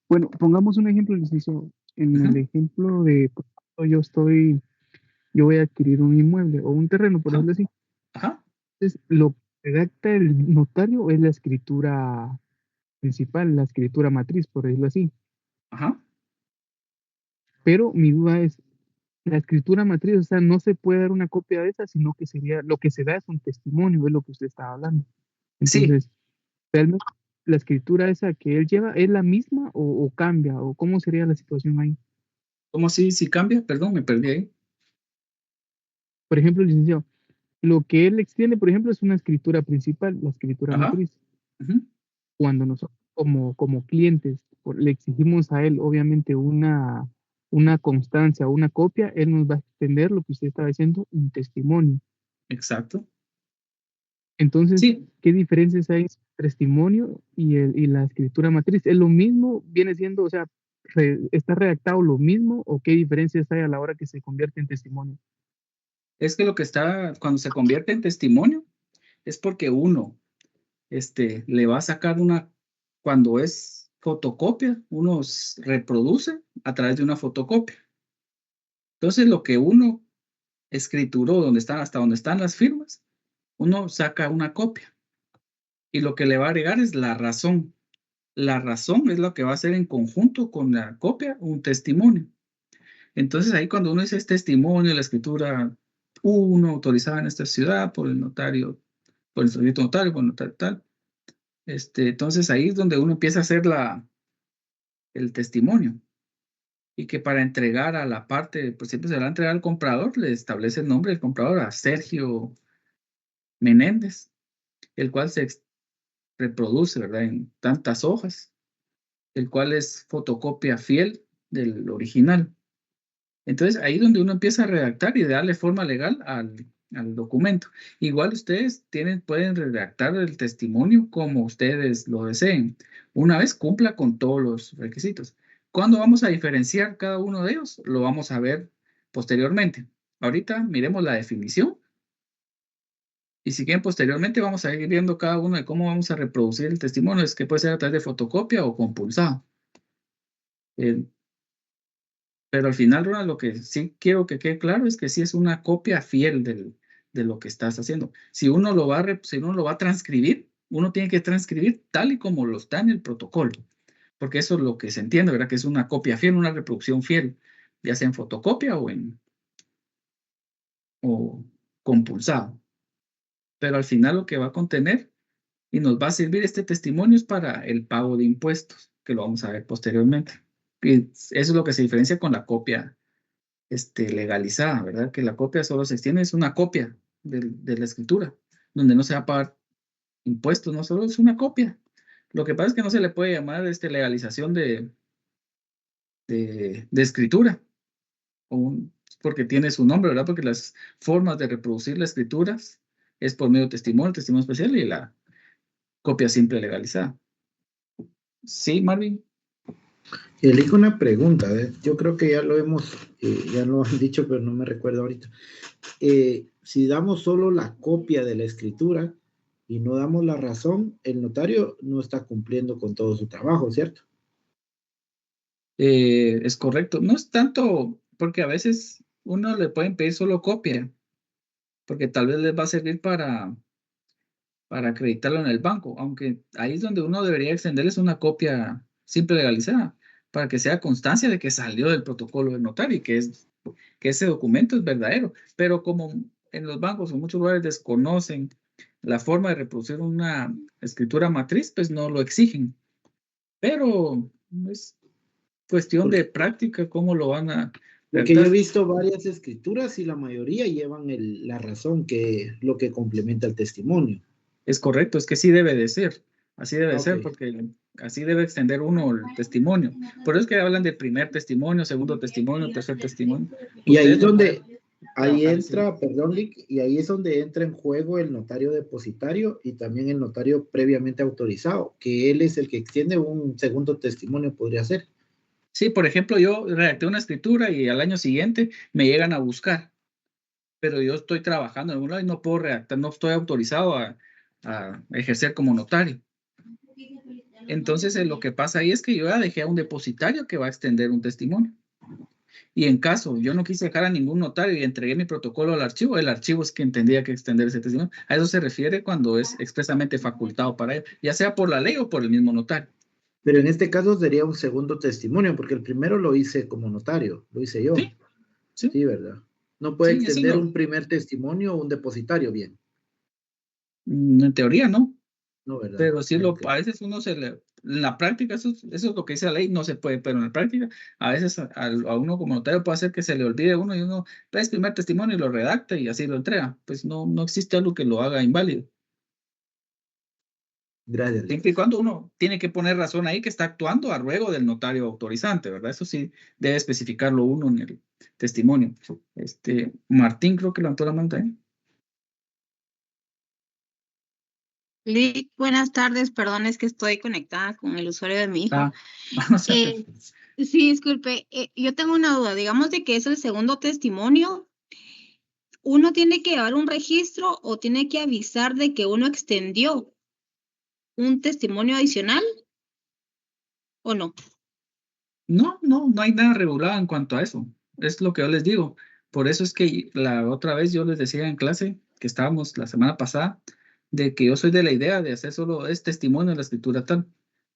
Bueno, pongamos un ejemplo, licenciado. En el ejemplo de yo voy a adquirir un inmueble o un terreno, por decirlo así. Ajá. Entonces, lo que redacta el notario es la escritura principal, la escritura matriz, por decirlo así. Ajá. Pero mi duda es, la escritura matriz, o sea, no se puede dar una copia de esa, sino que lo que se da es un testimonio, es lo que usted estaba hablando. Entonces, Sí. ¿realmente la escritura esa que él lleva es la misma o cambia? ¿O cómo sería la situación ahí? ¿Cómo si cambia? Perdón, me perdí ahí. Por ejemplo, licenciado, lo que él extiende, por ejemplo, es una escritura principal, la escritura Ajá. matriz. Uh-huh. Cuando nosotros como clientes le exigimos a él, obviamente, una constancia, una copia, él nos va a extender lo que usted estaba diciendo, un testimonio. Exacto. Entonces, Sí. ¿qué diferencias hay entre el testimonio y la escritura matriz? ¿Es lo mismo? ¿Viene siendo, o sea, está redactado lo mismo o qué diferencias hay a la hora que se convierte en testimonio? Es que cuando se convierte en testimonio, es porque uno le va a sacar cuando es fotocopia, uno reproduce a través de una fotocopia. Entonces, lo que uno escrituró, hasta donde están las firmas, uno saca una copia. Y lo que le va a agregar es la razón. La razón es lo que va a hacer en conjunto con la copia un testimonio. Entonces, ahí cuando uno dice testimonio, la escritura 1 autorizada en esta ciudad por el notario, por el servicio notario, por el notario tal. Entonces, ahí es donde uno empieza a hacer el testimonio. Y que para entregar a la parte, pues siempre se va a entregar al comprador, le establece el nombre del comprador a Sergio Menéndez, el cual se reproduce, ¿verdad? En tantas hojas, el cual es fotocopia fiel del original. Entonces, ahí es donde uno empieza a redactar y darle forma legal al documento. Igual ustedes pueden redactar el testimonio como ustedes lo deseen, una vez cumpla con todos los requisitos. ¿Cuándo vamos a diferenciar cada uno de ellos? Lo vamos a ver posteriormente. Ahorita miremos la definición. Y si quieren, posteriormente vamos a ir viendo cada uno de cómo vamos a reproducir el testimonio. Es que puede ser a través de fotocopia o compulsado. Pero al final, Ronald, lo que sí quiero que quede claro es que sí es una copia fiel de lo que estás haciendo. Si uno lo va a transcribir, uno tiene que transcribir tal y como lo está en el protocolo. Porque eso es lo que se entiende, ¿verdad? Que es una copia fiel, una reproducción fiel, ya sea en fotocopia o compulsado. Pero al final lo que va a contener y nos va a servir este testimonio es para el pago de impuestos, que lo vamos a ver posteriormente. Y eso es lo que se diferencia con la copia legalizada, ¿verdad? Que la copia solo se extiende, es una copia de la escritura, donde no se va a pagar impuestos, no solo es una copia. Lo que pasa es que no se le puede llamar legalización de escritura, porque tiene su nombre, ¿verdad? Porque las formas de reproducir las escrituras es por medio de testimonio especial y la copia simple legalizada. Sí, Marvin. Elijo una pregunta, yo creo que ya lo han dicho, pero no me recuerdo ahorita. Si damos solo la copia de la escritura y no damos la razón, el notario no está cumpliendo con todo su trabajo, ¿cierto? Es correcto. No es tanto porque a veces uno le pueden pedir solo copia, porque tal vez les va a servir para acreditarlo en el banco, aunque ahí es donde uno debería extenderles una copia simple legalizada, para que sea constancia de que salió del protocolo del notario y que ese documento es verdadero. Pero como en los bancos o en muchos lugares desconocen la forma de reproducir una escritura matriz, pues no lo exigen. Pero es cuestión de práctica cómo lo van a... Porque yo he visto varias escrituras y la mayoría llevan la razón, que es lo que complementa el testimonio. Es correcto, es que sí debe de ser. Así debe ser, porque así debe extender uno el testimonio. Por eso es que hablan de primer testimonio, segundo testimonio, tercer testimonio. Y ahí es donde, ahí entra, perdón, Lick, y ahí es donde entra en juego el notario depositario y también el notario previamente autorizado, que él es el que extiende un segundo testimonio, podría ser. Sí, por ejemplo, yo redacté una escritura y al año siguiente me llegan a buscar, pero yo estoy trabajando en algún lado y no puedo redactar, no estoy autorizado a ejercer como notario. Entonces, lo que pasa ahí es que yo ya dejé a un depositario que va a extender un testimonio. Y en caso yo no quise dejar a ningún notario y entregué mi protocolo al archivo, el archivo es quien tendría que extender ese testimonio. A eso se refiere cuando es expresamente facultado para ello, ya sea por la ley o por el mismo notario. Pero en este caso sería un segundo testimonio, porque el primero lo hice como notario, lo hice yo. Sí, ¿verdad? No puede extender un primer testimonio o un depositario, bien. En teoría, no. No, ¿verdad? Pero sí, a veces uno en la práctica, eso es lo que dice la ley, no se puede, pero en la práctica, a veces a uno como notario puede hacer que se le olvide a uno y uno trae primer testimonio y lo redacta y así lo entrega. Pues no existe algo que lo haga inválido. Gracias. Siempre y cuando uno tiene que poner razón ahí que está actuando a ruego del notario autorizante, ¿verdad? Eso sí debe especificarlo uno en el testimonio. Martín creo que levantó la mano también. Lick, buenas tardes, perdón, es que estoy conectada con el usuario de mi hijo. Sí, disculpe, yo tengo una duda, digamos de que es el segundo testimonio, ¿uno tiene que llevar un registro o tiene que avisar de que uno extendió un testimonio adicional o no? No hay nada regulado en cuanto a eso, es lo que yo les digo. Por eso es que la otra vez yo les decía en clase que estábamos la semana pasada, de que yo soy de la idea de hacer solo testimonio de la escritura tal,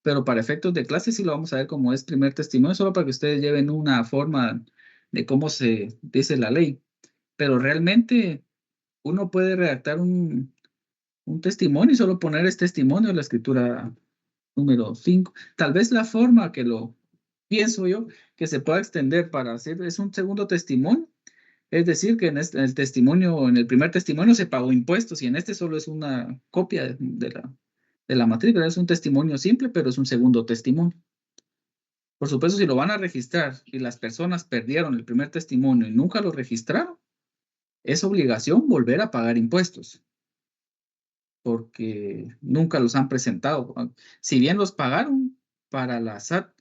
pero para efectos de clase sí lo vamos a ver como es primer testimonio, solo para que ustedes lleven una forma de cómo se dice la ley. Pero realmente uno puede redactar un testimonio y solo poner este testimonio de la escritura número 5. Tal vez la forma que lo pienso yo que se pueda extender para hacer es un segundo testimonio. Es decir, que en el testimonio, en el primer testimonio se pagó impuestos y en este solo es una copia de la matriz, ¿verdad? Es un testimonio simple, pero es un segundo testimonio. Por supuesto, si lo van a registrar y las personas perdieron el primer testimonio y nunca lo registraron, es obligación volver a pagar impuestos, porque nunca los han presentado. Si bien los pagaron para la SAT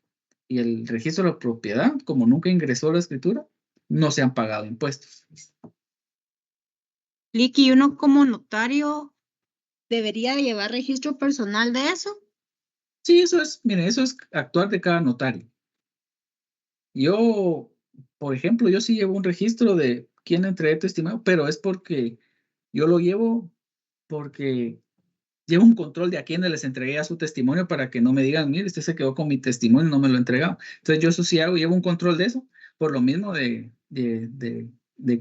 y el registro de la propiedad, como nunca ingresó la escritura, no se han pagado impuestos. Lick, ¿y uno como notario debería llevar registro personal de eso? Sí, eso es actuar de cada notario. Yo, por ejemplo, yo sí llevo un registro de quién entregué testimonio, pero es porque yo lo llevo porque llevo un control de a quiénes les entregué a su testimonio para que no me digan, mire, usted se quedó con mi testimonio y no me lo ha entregado. Entonces yo eso sí llevo un control de eso, por lo mismo de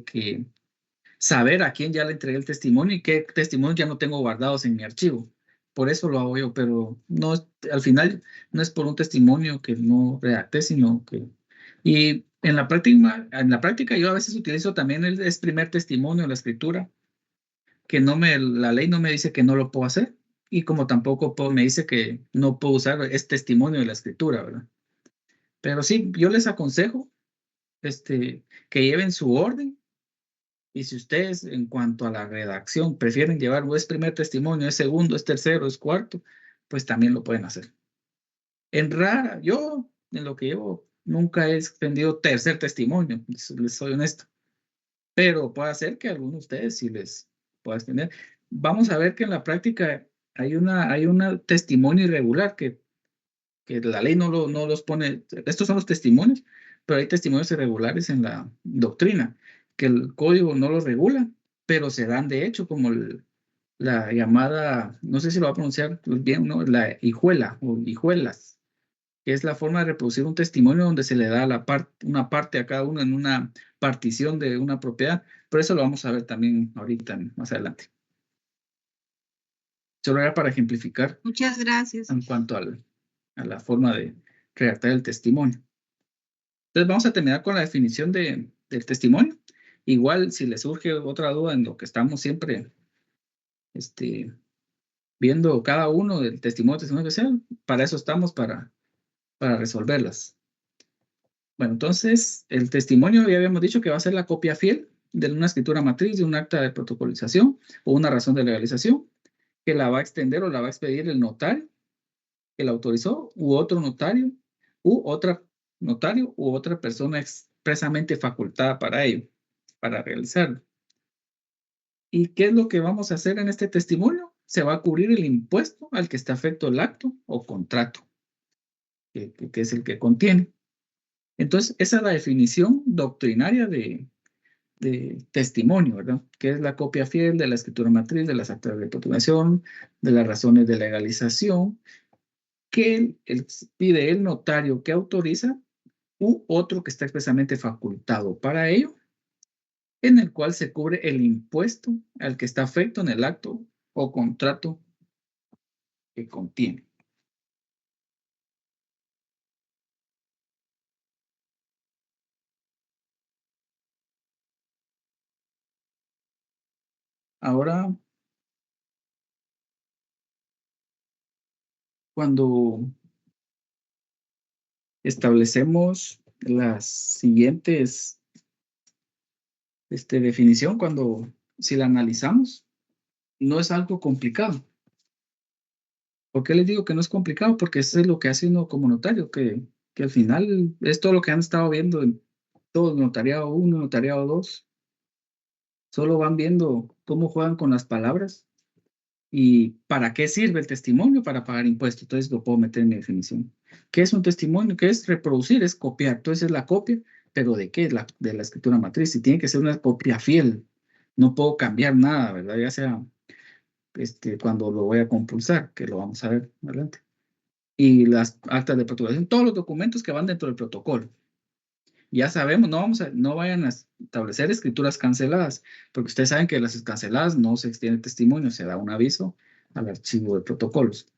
que saber a quién ya le entregué el testimonio y qué testimonios ya no tengo guardados en mi archivo. Por eso lo hago yo, pero no, al final no es por un testimonio que no redacté, sino que... Y En la práctica yo a veces utilizo también el primer testimonio de la escritura, que la ley no me dice que no lo puedo hacer, y como tampoco me dice que no puedo usar este testimonio de la escritura, ¿verdad? Pero sí, yo les aconsejo que lleven su orden, y si ustedes en cuanto a la redacción prefieren llevar o es primer testimonio, es segundo, es tercero, es cuarto, pues también lo pueden hacer. Yo en lo que llevo nunca he extendido tercer testimonio, les soy honesto, pero puede ser que algunos de ustedes sí les pueda extender. Vamos a ver que en la práctica hay un testimonio irregular que la ley no los pone. Estos son los testimonios, pero hay testimonios irregulares en la doctrina que el código no los regula, pero se dan de hecho como la llamada, no sé si lo va a pronunciar bien, ¿no? La hijuela o hijuelas, que es la forma de reproducir un testimonio donde se le da una parte a cada uno en una partición de una propiedad, pero eso lo vamos a ver también ahorita, más adelante. Solo era para ejemplificar. Muchas gracias. En cuanto a la forma de redactar el testimonio. Entonces vamos a terminar con la definición del testimonio. Igual, si les surge otra duda en lo que estamos siempre viendo cada uno del testimonio especial, para eso estamos, para resolverlas. Bueno, entonces, el testimonio ya habíamos dicho que va a ser la copia fiel de una escritura matriz, de un acta de protocolización o una razón de legalización, que la va a extender o la va a expedir el notario que la autorizó, u otro notario, u otra persona expresamente facultada para ello, para realizarlo. ¿Y qué es lo que vamos a hacer en este testimonio? Se va a cubrir el impuesto al que está afecto el acto o contrato, que es el que contiene. Entonces, esa es la definición doctrinaria de testimonio, ¿verdad? Que es la copia fiel de la escritura matriz, de las actas de protocolización, de las razones de legalización, que pide el notario que autoriza u otro que está expresamente facultado para ello, en el cual se cubre el impuesto al que está afecto en el acto o contrato que contiene. Ahora, cuando establecemos las siguientes definición, si la analizamos, no es algo complicado. ¿Por qué les digo que no es complicado? Porque eso es lo que hace uno como notario, que al final es todo lo que han estado viendo en todo notariado 1, notariado 2. Solo van viendo cómo juegan con las palabras y para qué sirve el testimonio, para pagar impuestos. Entonces lo puedo meter en mi definición. ¿Qué es un testimonio? ¿Qué es reproducir? Es copiar. Entonces es la copia, pero ¿de qué? De la escritura matriz. Y tiene que ser una copia fiel. No puedo cambiar nada, ¿verdad? Ya sea cuando lo voy a compulsar, que lo vamos a ver adelante. Y las actas de protocolación, todos los documentos que van dentro del protocolo. Ya sabemos, no vayan a establecer escrituras canceladas, porque ustedes saben que las canceladas no se extiende testimonio, se da un aviso al archivo de protocolos.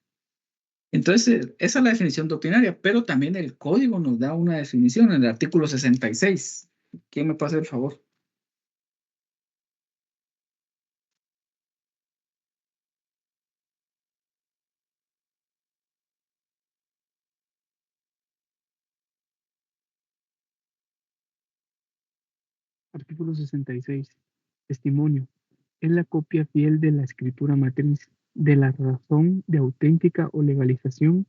Entonces, esa es la definición doctrinaria, pero también el código nos da una definición en el artículo 66. ¿Quién me pasa el favor? Artículo 66. Testimonio. Es la copia fiel de la escritura matriz, de la razón de auténtica o legalización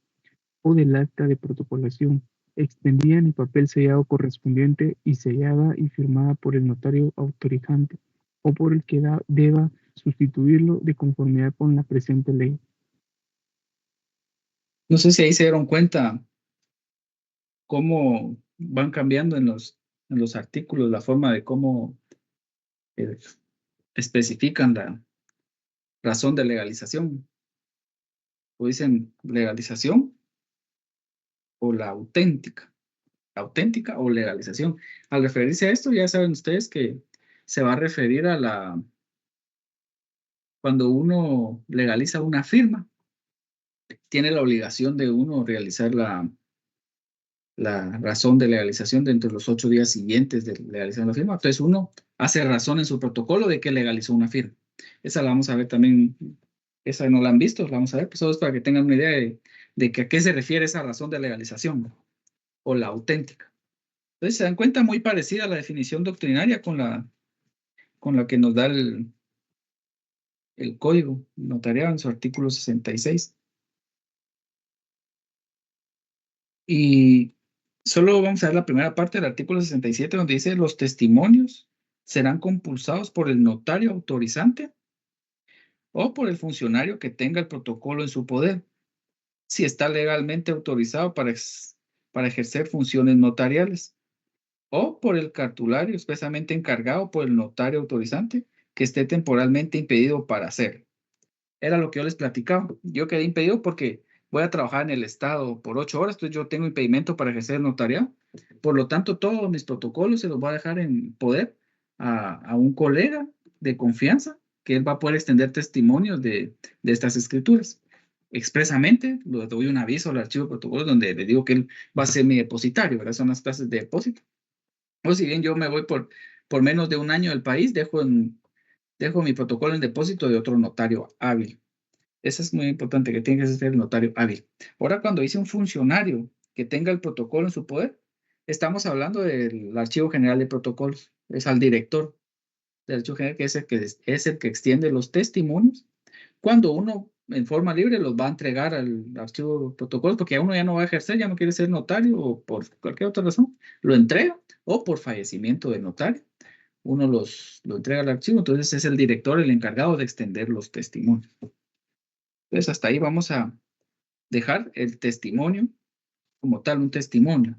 o del acta de protocolación, expendida en el papel sellado correspondiente y sellada y firmada por el notario autorizante o por el que deba sustituirlo de conformidad con la presente ley. No sé si ahí se dieron cuenta cómo van cambiando en los artículos la forma de cómo especifican la razón de legalización. O dicen legalización o la auténtica o legalización. Al referirse a esto, ya saben ustedes que se va a referir a cuando uno legaliza una firma, tiene la obligación de uno realizar la razón de legalización dentro de los 8 días siguientes de legalización de la firma. Entonces uno hace razón en su protocolo de que legalizó una firma. Esa la vamos a ver también, esa no la han visto, la vamos a ver, pues solo es para que tengan una idea de que a qué se refiere esa razón de legalización o la auténtica. Entonces se dan cuenta, muy parecida a la definición doctrinaria con la que nos da el código notarial en su artículo 66. Y solo vamos a ver la primera parte del artículo 67, donde dice: los testimonios serán compulsados por el notario autorizante o por el funcionario que tenga el protocolo en su poder, si está legalmente autorizado para ejercer funciones notariales, o por el cartulario expresamente encargado por el notario autorizante que esté temporalmente impedido para hacerlo. Era lo que yo les platicaba. Yo quedé impedido porque voy a trabajar en el Estado por 8 horas, entonces yo tengo impedimento para ejercer el notariado. Por lo tanto, todos mis protocolos se los voy a dejar en poder a un colega de confianza, que él va a poder extender testimonios de estas escrituras. Expresamente, le doy un aviso al archivo de protocolos donde le digo que él va a ser mi depositario, ¿verdad? Son las clases de depósito. O si bien yo me voy por menos de un año del país, dejo mi protocolo en depósito de otro notario hábil. Eso es muy importante, que tiene que ser el notario hábil. Ahora, cuando dice un funcionario que tenga el protocolo en su poder, estamos hablando del Archivo General de Protocolos. Es al director del Archivo General, que es el que extiende los testimonios. Cuando uno, en forma libre, los va a entregar al Archivo de Protocolos, porque uno ya no va a ejercer, ya no quiere ser notario, o por cualquier otra razón, lo entrega, o por fallecimiento del notario. Uno lo entrega al archivo, entonces es el director el encargado de extender los testimonios. Entonces, hasta ahí vamos a dejar el testimonio como tal, un testimonio.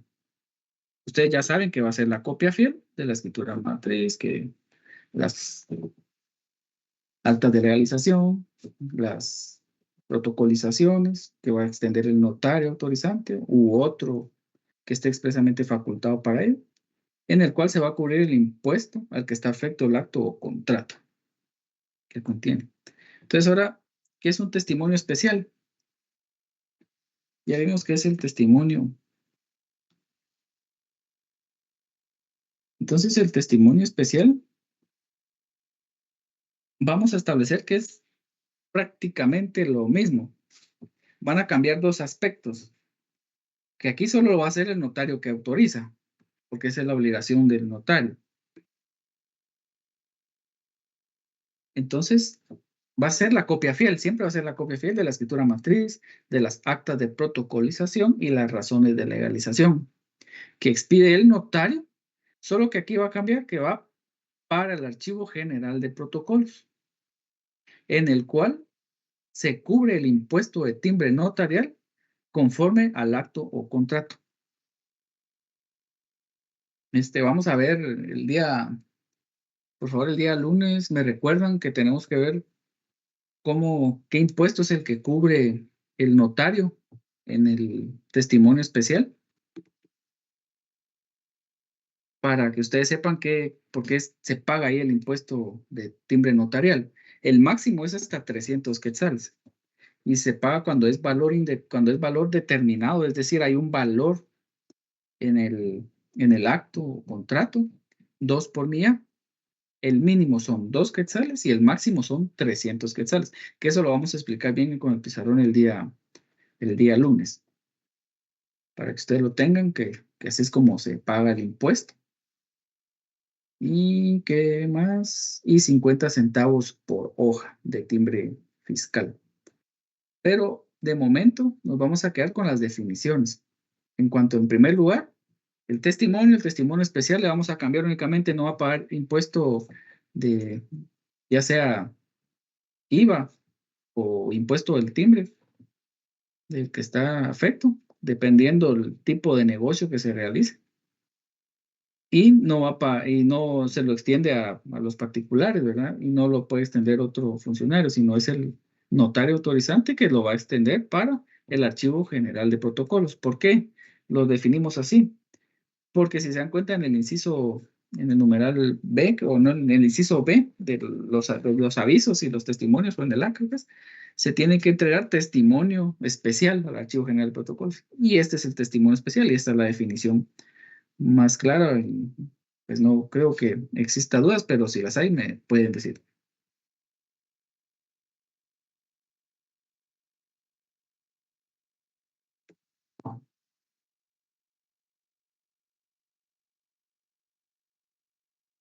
Ustedes ya saben que va a ser la copia fiel de la escritura matriz, que las actas de legalización, las protocolizaciones que va a extender el notario autorizante u otro que esté expresamente facultado para ello, en el cual se va a cubrir el impuesto al que está afecto el acto o contrato que contiene. Entonces, ahora, ¿qué es un testimonio especial? Ya vimos que es el testimonio. Entonces, el testimonio especial, vamos a establecer que es prácticamente lo mismo. Van a cambiar dos aspectos, que aquí solo lo va a hacer el notario que autoriza, porque esa es la obligación del notario. Entonces, va a ser la copia fiel, siempre va a ser la copia fiel de la escritura matriz, de las actas de protocolización y las razones de legalización, que expide el notario, solo que aquí va a cambiar, que va para el Archivo General de Protocolos, en el cual se cubre el impuesto de timbre notarial conforme al acto o contrato. Vamos a ver el día, por favor, el día lunes, me recuerdan que tenemos que ver qué impuesto es el que cubre el notario en el testimonio especial, para que ustedes sepan por qué se paga ahí el impuesto de timbre notarial. El máximo es hasta 300 quetzales y se paga cuando es valor determinado, es decir, hay un valor en el acto o contrato, 2 por milla. El mínimo son 2 quetzales y el máximo son 300 quetzales, que eso lo vamos a explicar bien con el pizarrón el día lunes, para que ustedes lo tengan, que así es como se paga el impuesto. ¿Y qué más? Y 50 centavos por hoja de timbre fiscal. Pero de momento nos vamos a quedar con las definiciones. En cuanto, en primer lugar, el testimonio especial le vamos a cambiar únicamente, no va a pagar impuesto de, ya sea IVA o impuesto del timbre del que está afecto, dependiendo del tipo de negocio que se realice. Y no se lo extiende a los particulares, ¿verdad? Y no lo puede extender otro funcionario, sino es el notario autorizante que lo va a extender para el Archivo General de Protocolos. ¿Por qué lo definimos así? Porque si se dan cuenta en el inciso en el numeral B, o no, en el inciso B de los avisos y los testimonios, o en el A, creo que es, se tiene que entregar testimonio especial al Archivo General de Protocolos. Y este es el testimonio especial y esta es la definición más clara. Y, pues no creo que exista dudas, pero si las hay, me pueden decir.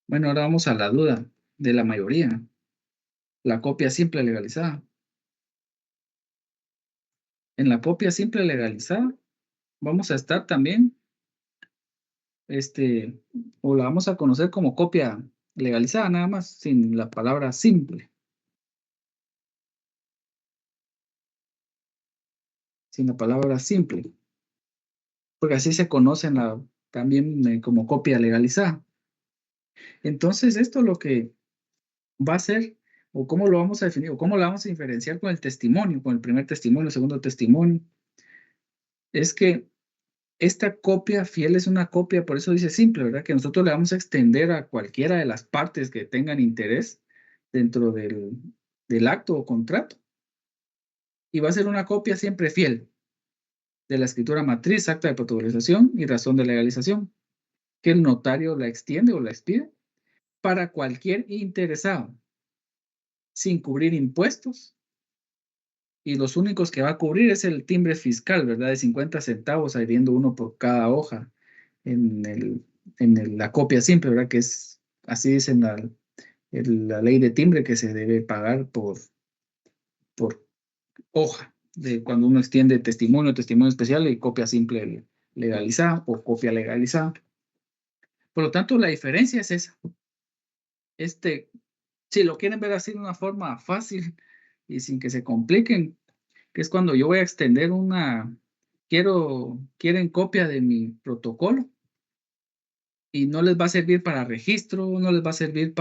Bueno, ahora vamos a la duda de la mayoría. La copia simple legalizada. En la copia simple legalizada vamos a estar también, o la vamos a conocer como copia legalizada, nada más, sin la palabra simple. Sin la palabra simple. Porque así se conocen también como copia legalizada. Entonces, esto lo que va a ser, o cómo lo vamos a definir, o cómo la vamos a diferenciar con el testimonio, con el primer testimonio, el segundo testimonio, es que esta copia fiel es una copia, por eso dice simple, ¿verdad? Que nosotros le vamos a extender a cualquiera de las partes que tengan interés dentro del acto o contrato. Y va a ser una copia siempre fiel de la escritura matriz, acta de protocolización y razón de legalización, que el notario la extiende o la expide para cualquier interesado, sin cubrir impuestos. Y los únicos que va a cubrir es el timbre fiscal, ¿verdad? De 50 centavos, habiendo uno por cada hoja en la copia simple, ¿verdad? Que es, así dice la ley de timbre, que se debe pagar por hoja, de cuando uno extiende testimonio especial y copia simple legalizada o copia legalizada. Por lo tanto, la diferencia es esa. Si lo quieren ver así de una forma fácil y sin que se compliquen, que es cuando yo voy a extender quieren copia de mi protocolo y no les va a servir para registro, no les va a servir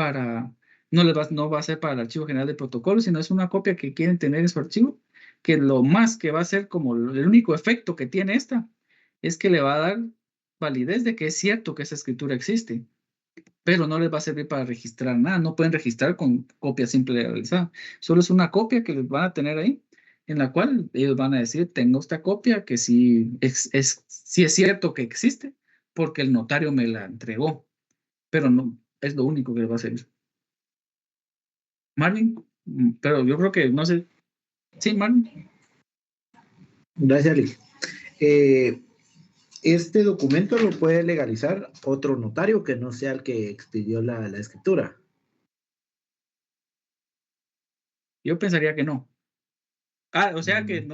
no va a ser para el Archivo General de Protocolos, sino es una copia que quieren tener en su archivo, que lo más que va a ser como el único efecto que tiene esta, es que le va a dar validez de que es cierto que esa escritura existe, pero no les va a servir para registrar nada, no pueden registrar con copia simple legalizada, solo es una copia que les van a tener ahí, en la cual ellos van a decir, tengo esta copia que sí es cierto que existe, porque el notario me la entregó, pero no es lo único que les va a servir. Marvin, pero yo creo que, no sé. Sí, Marvin. Gracias, Liz. Este documento lo puede legalizar otro notario que no sea el que expidió la escritura. Yo pensaría que no. O sea que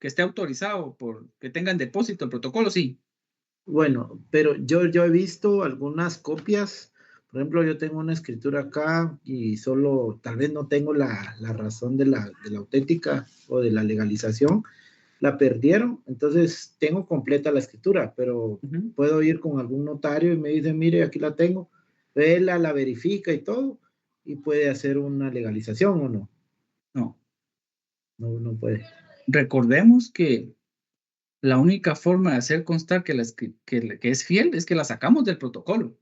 esté autorizado que tenga en depósito el protocolo, sí. Bueno, pero yo he visto algunas copias. Por ejemplo, yo tengo una escritura acá y solo, tal vez no tengo la razón de la auténtica o de la legalización, la perdieron, entonces tengo completa la escritura, pero puedo ir con algún notario y me dice, mire, aquí la tengo, él la verifica y todo, y puede hacer una legalización o no. No puede. Recordemos que la única forma de hacer constar que es fiel es que la sacamos del protocolo.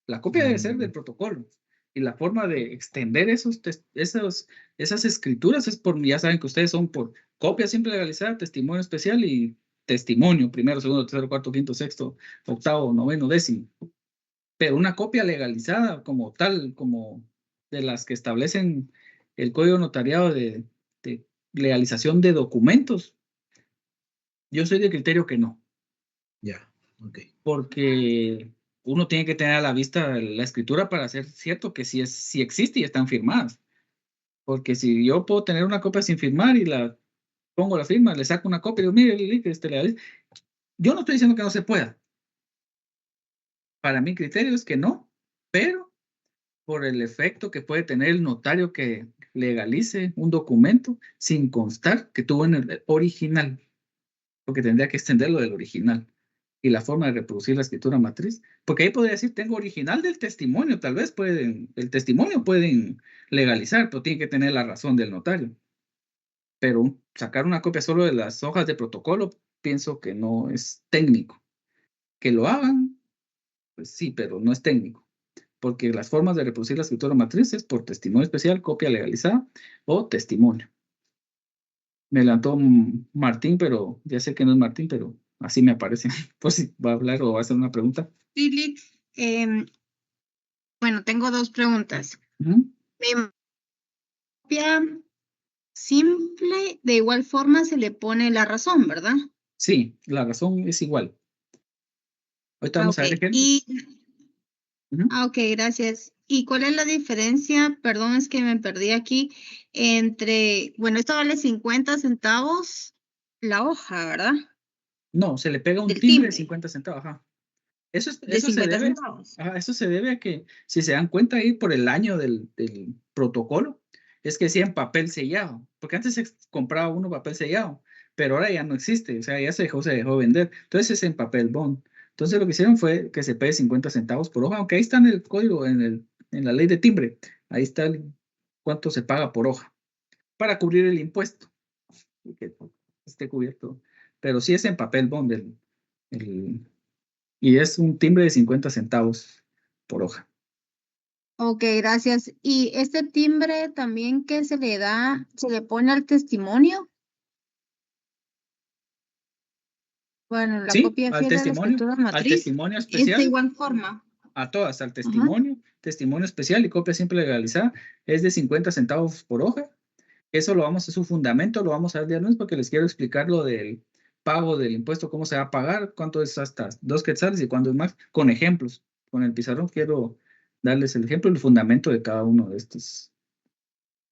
La copia debe ser del protocolo. Y la forma de extender esas escrituras es ya saben que ustedes son por copia simple legalizada, testimonio especial y testimonio, primero, segundo, tercero, cuarto, quinto, sexto, octavo, noveno, décimo. Pero una copia legalizada como tal, como de las que establecen el Código Notariado de legalización de documentos, yo soy de criterio que no. Ya, ok. Porque uno tiene que tener a la vista la escritura para ser cierto que sí existe y están firmadas. Porque si yo puedo tener una copia sin firmar y la pongo la firma, le saco una copia y digo, mire, yo no estoy diciendo que no se pueda. Para mi criterio es que no, pero por el efecto que puede tener el notario que legalice un documento sin constar que tuvo en el original, porque tendría que extenderlo del original. Y la forma de reproducir la escritura matriz, porque ahí podría decir, tengo original del testimonio, tal vez el testimonio pueden legalizar, pero tienen que tener la razón del notario. Pero sacar una copia solo de las hojas de protocolo, pienso que no es técnico. Que lo hagan, Pues sí, pero no es técnico. Porque las formas de reproducir la escritura matriz es por testimonio especial, copia legalizada o testimonio. Me levantó Martín, pero ya sé que no es Martín, pero así me aparece. Pues si va a hablar o va a hacer una pregunta. Sí, Lick, bueno, tengo 2 preguntas. Ujú. Mi copia simple, de igual forma se le pone la razón, ¿verdad? Sí, la razón es igual. Ahorita vamos a ver ejemplos. Ujú. Ok, gracias. ¿Y cuál es la diferencia? Perdón, es que me perdí aquí. Entre, bueno, esto vale 50 centavos la hoja, ¿verdad? No, se le pega un Del timbre de timbre, 50 centavos. Ajá. Eso de se 50 debe, centavos. eso se debe a que, si se dan cuenta ahí por el año del protocolo, es que sí en papel sellado, porque antes se compraba uno papel sellado, pero ahora ya no existe, o sea, ya se dejó vender. Entonces es en papel bond. Entonces lo que hicieron fue que se pegue 50 centavos por hoja, aunque ahí está en el código, en la ley de timbre, ahí está cuánto se paga por hoja, para cubrir el impuesto, y que esté cubierto. Pero sí es en papel bond y es un timbre de 50 centavos por hoja. Ok, gracias. ¿Y este timbre también que se le da, se le pone al testimonio? Bueno, la Sí, copia fiel de la escritura al matriz testimonio es de especial, igual forma. a todas, al Ajá. testimonio especial y copia simple legalizada es de 50 centavos por hoja. Eso lo vamos a su fundamento, lo vamos a ver de lunes porque les quiero explicar lo del pago del impuesto, cómo se va a pagar, cuánto es hasta 2 quetzales y cuánto es más, con ejemplos. Con el pizarrón quiero darles el ejemplo y el fundamento de cada uno de estos,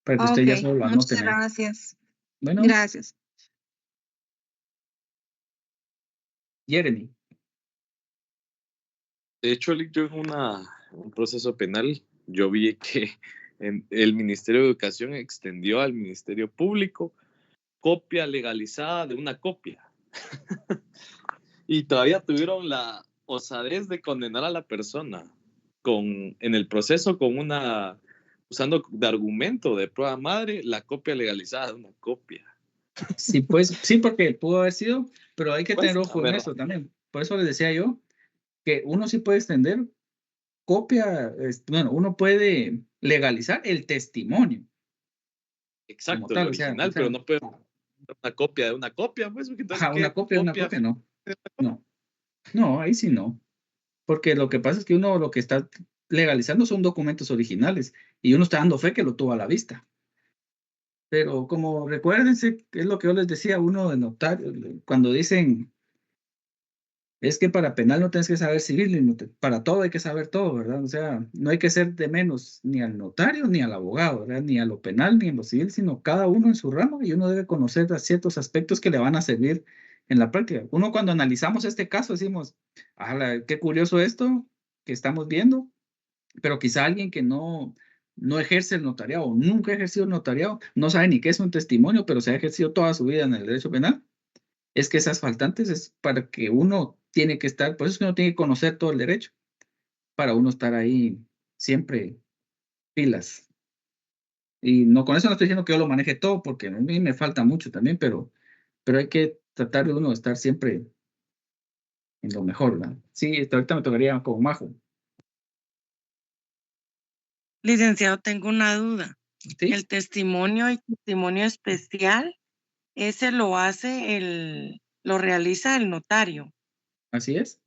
para que ustedes Ok, ya solo lo muchas anoten ahí. gracias. Bueno, Gracias. Jeremy. De hecho, yo en un proceso penal, yo vi que el Ministerio de Educación extendió al Ministerio Público copia legalizada de una copia. Y todavía tuvieron la osadez de condenar a la persona en el proceso usando de argumento de prueba madre la copia legalizada de una copia. Sí, pues, sí, porque pudo haber sido, pero hay que Pues, tener ojo en ¿verdad? eso también. Por eso les decía yo que uno sí puede extender copia, bueno, uno puede legalizar el testimonio como Exacto, el tal, original, pero no puede una copia de una copia, pues, porque entonces, ajá, ¿qué una copia? copia, no, ahí sí no, porque lo que pasa es que uno lo que está legalizando son documentos originales y uno está dando fe que lo tuvo a la vista. Pero como recuérdense, es lo que yo les decía, uno de notario, cuando dicen es que para penal no tienes que saber civil, para todo hay que saber todo, ¿verdad? O sea, no hay que ser de menos ni al notario ni al abogado, ¿verdad? Ni a lo penal ni en lo civil, sino cada uno en su ramo y uno debe conocer ciertos aspectos que le van a servir en la práctica. Uno cuando analizamos este caso decimos, qué curioso esto que estamos viendo, pero quizá alguien que no ejerce el notariado o nunca ha ejercido el notariado, no sabe ni qué es un testimonio, pero se ha ejercido toda su vida en el derecho penal. Es que esas faltantes es para que uno tiene que estar, por eso es que uno tiene que conocer todo el derecho, para uno estar ahí siempre pilas. Y no con eso no estoy diciendo que yo lo maneje todo, porque a mí me falta mucho también, pero hay que tratar de uno estar siempre en lo mejor, ¿verdad? Sí, ahorita me tocaría como Majo. Licenciado, tengo una duda. ¿Sí? El testimonio y testimonio especial, ese lo realiza el notario. Así es.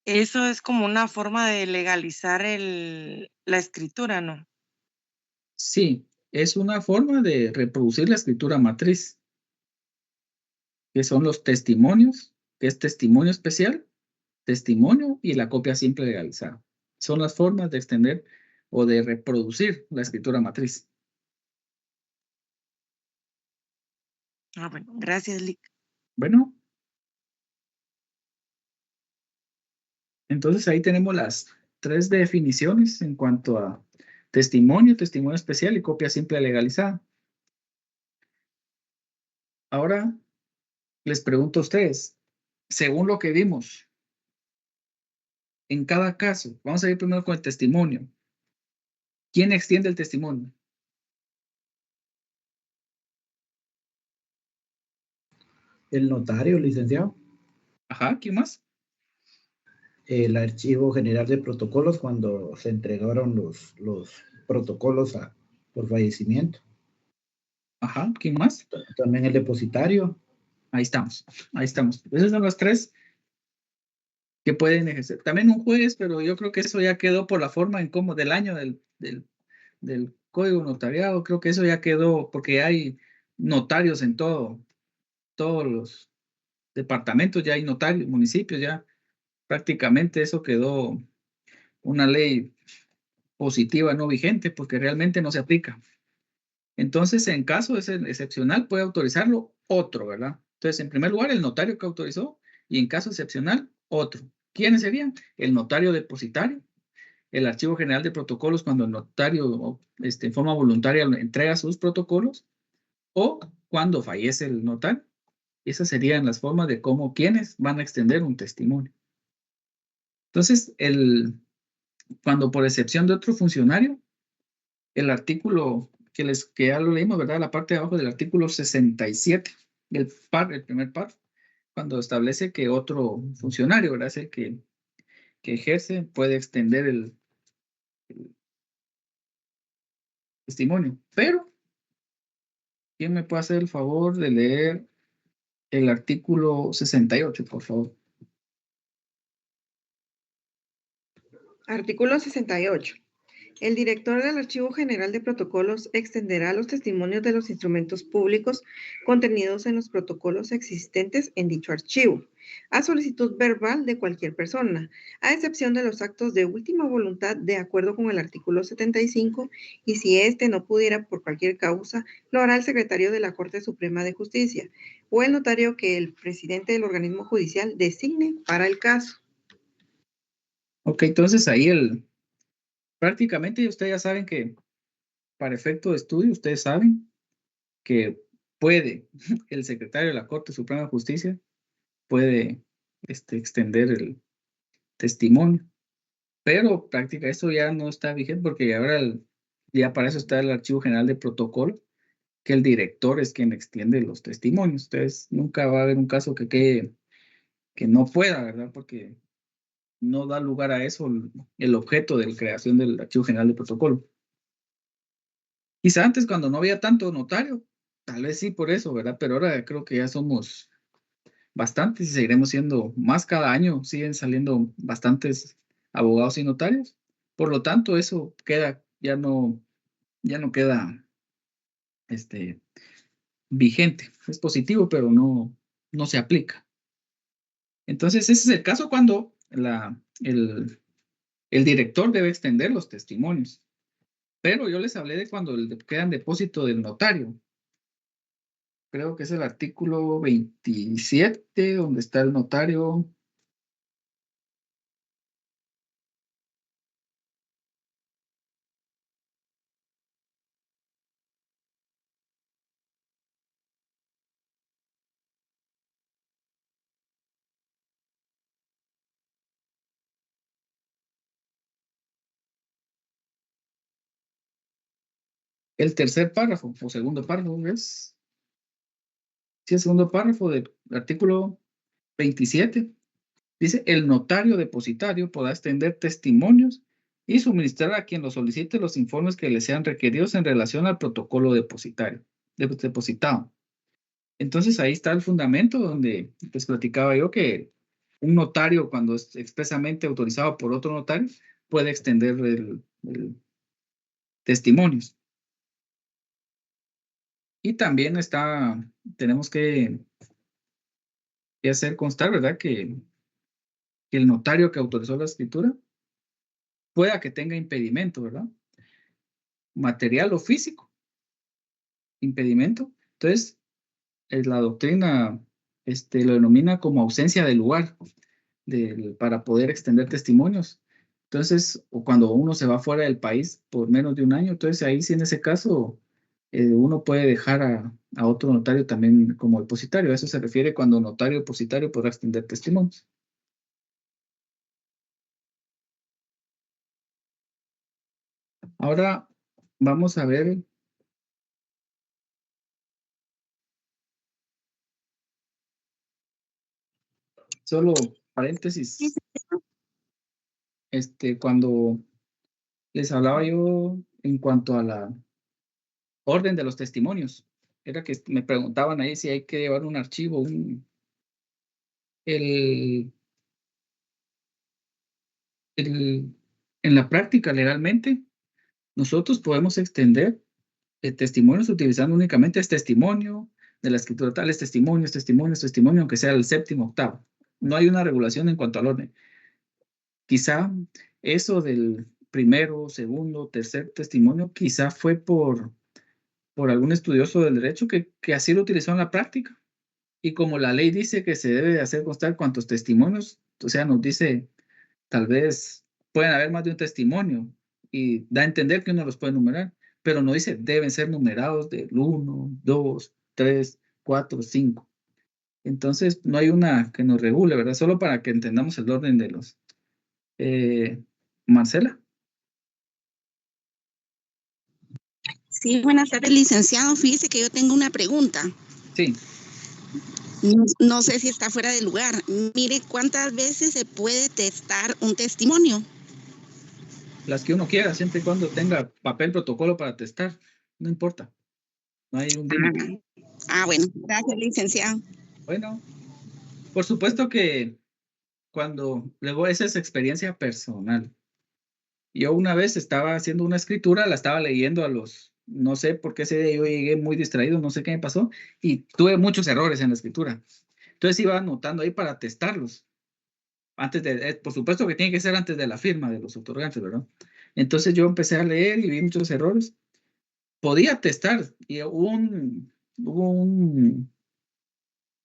Eso es como una forma de legalizar la escritura, ¿no? Sí, es una forma de reproducir la escritura matriz, que son los testimonios, que es testimonio especial, testimonio y la copia simple legalizada. Son las formas de extender o de reproducir la escritura matriz. Bueno, gracias, Lick. Bueno, entonces ahí tenemos las 3 definiciones en cuanto a testimonio, testimonio especial y copia simple legalizada. Ahora les pregunto a ustedes, según lo que vimos, en cada caso, vamos a ir primero con el testimonio. ¿Quién extiende el testimonio? El notario, licenciado. Ajá, ¿quién más? el Archivo General de Protocolos cuando se entregaron los protocolos por fallecimiento. Ajá, ¿quién más? También el depositario. Ahí estamos, ahí estamos. Esas son las tres que pueden ejercer. También un juez, pero yo creo que eso ya quedó por la forma en cómo del año del Código Notariado, creo que eso ya quedó porque hay notarios en todos los departamentos, ya hay notarios, municipios, ya prácticamente eso quedó una ley positiva no vigente porque realmente no se aplica. Entonces, en caso excepcional, puede autorizarlo otro, ¿verdad? Entonces, en primer lugar, el notario que autorizó y en caso excepcional, otro. ¿Quiénes serían? El notario depositario, el Archivo General de Protocolos cuando el notario en forma voluntaria entrega sus protocolos o cuando fallece el notario. Esas serían las formas de cómo quienes van a extender un testimonio. Entonces, cuando por excepción de otro funcionario, el artículo que ya lo leímos, ¿verdad? La parte de abajo del artículo 67, el primer párrafo, cuando establece que otro funcionario, ¿verdad? Es el que ejerce, puede extender el testimonio. Pero, ¿quién me puede hacer el favor de leer el artículo 68, por favor? Artículo 68. El director del Archivo General de Protocolos extenderá los testimonios de los instrumentos públicos contenidos en los protocolos existentes en dicho archivo, a solicitud verbal de cualquier persona, a excepción de los actos de última voluntad de acuerdo con el artículo 75, y si éste no pudiera por cualquier causa, lo hará el secretario de la Corte Suprema de Justicia o el notario que el presidente del organismo judicial designe para el caso. Ok, entonces ahí prácticamente ustedes ya saben que para efecto de estudio, ustedes saben que puede el secretario de la Corte Suprema de Justicia puede extender el testimonio, pero práctica eso ya no está vigente porque ahora ya para eso está el Archivo General de Protocolo, que el director es quien extiende los testimonios. Entonces nunca va a haber un caso que no pueda, ¿verdad? Porque no da lugar a eso el objeto de la creación del Archivo General de Protocolo. Quizá antes cuando no había tanto notario, tal vez sí por eso, ¿verdad? Pero ahora creo que ya somos bastantes y seguiremos siendo más cada año, siguen saliendo bastantes abogados y notarios. Por lo tanto, eso ya no queda vigente. Es positivo, pero no se aplica. Entonces, ese es el caso cuando el director debe extender los testimonios. Pero yo les hablé de cuando queda en depósito del notario. Creo que es el artículo 27, donde está el notario. El tercer párrafo, o segundo párrafo, ¿ves? Sí, el segundo párrafo del artículo 27. Dice, el notario depositario podrá extender testimonios y suministrar a quien lo solicite los informes que le sean requeridos en relación al protocolo depositado. Entonces ahí está el fundamento donde les platicaba yo que un notario, cuando es expresamente autorizado por otro notario, puede extender el testimonios. Y también tenemos que hacer constar, ¿verdad? Que el notario que autorizó la escritura pueda que tenga impedimento, ¿verdad? Material o físico. Impedimento. Entonces, la doctrina lo denomina como ausencia de lugar para poder extender testimonios. Entonces, o cuando uno se va fuera del país por menos de un año, entonces ahí sí en ese caso uno puede dejar a otro notario también como depositario. A eso se refiere cuando notario depositario podrá extender testimonios. Ahora vamos a ver solo paréntesis. cuando les hablaba yo en cuanto a la orden de los testimonios, era que me preguntaban ahí si hay que llevar un archivo, en la práctica legalmente, nosotros podemos extender testimonios utilizando únicamente es testimonio de la escritura tal, es testimonio, aunque sea el séptimo, octavo. No hay una regulación en cuanto al orden. Quizá eso del primero, segundo, tercer testimonio, quizá fue por algún estudioso del derecho que así lo utilizó en la práctica. Y como la ley dice que se debe de hacer constar cuántos testimonios, o sea, nos dice, tal vez pueden haber más de un testimonio y da a entender que uno los puede numerar, pero no dice deben ser numerados del 1, 2, 3, 4, 5. Entonces, no hay una que nos regule, ¿verdad? Solo para que entendamos el orden de los... Marcela. Sí, buenas tardes, licenciado. Fíjese que yo tengo una pregunta. Sí. No sé si está fuera de lugar. Mire, ¿cuántas veces se puede testar un testimonio? Las que uno quiera, siempre y cuando tenga papel protocolo para testar. No importa. No hay un límite. Bueno, gracias, licenciado. Bueno, por supuesto que luego esa es experiencia personal. Yo una vez estaba haciendo una escritura, la estaba leyendo no sé por qué ese día yo llegué muy distraído, no sé qué me pasó, y tuve muchos errores en la escritura. Entonces iba anotando ahí para testarlos. Por supuesto que tiene que ser antes de la firma de los otorgantes, ¿verdad? Entonces yo empecé a leer y vi muchos errores. Podía testar y hubo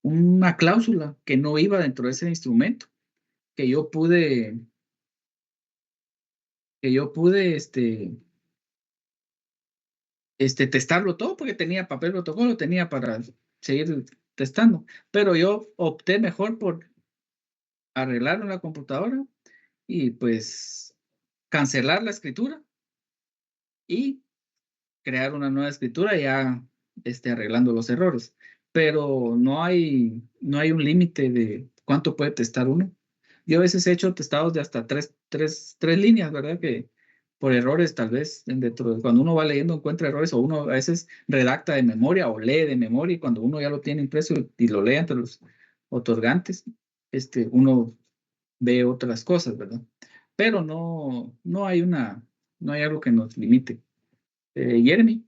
una cláusula que no iba dentro de ese instrumento, que yo pude testarlo todo porque tenía papel protocolo, tenía para seguir testando, pero yo opté mejor por arreglarlo en la computadora y pues cancelar la escritura y crear una nueva escritura ya arreglando los errores, pero no hay un límite de cuánto puede testar uno. Yo a veces he hecho testados de hasta tres líneas, ¿verdad? Que por errores tal vez cuando uno va leyendo encuentra errores o uno a veces redacta de memoria o lee de memoria y cuando uno ya lo tiene impreso y lo lee ante los otorgantes, uno ve otras cosas, ¿verdad? Pero no hay algo que nos limite. Jeremy,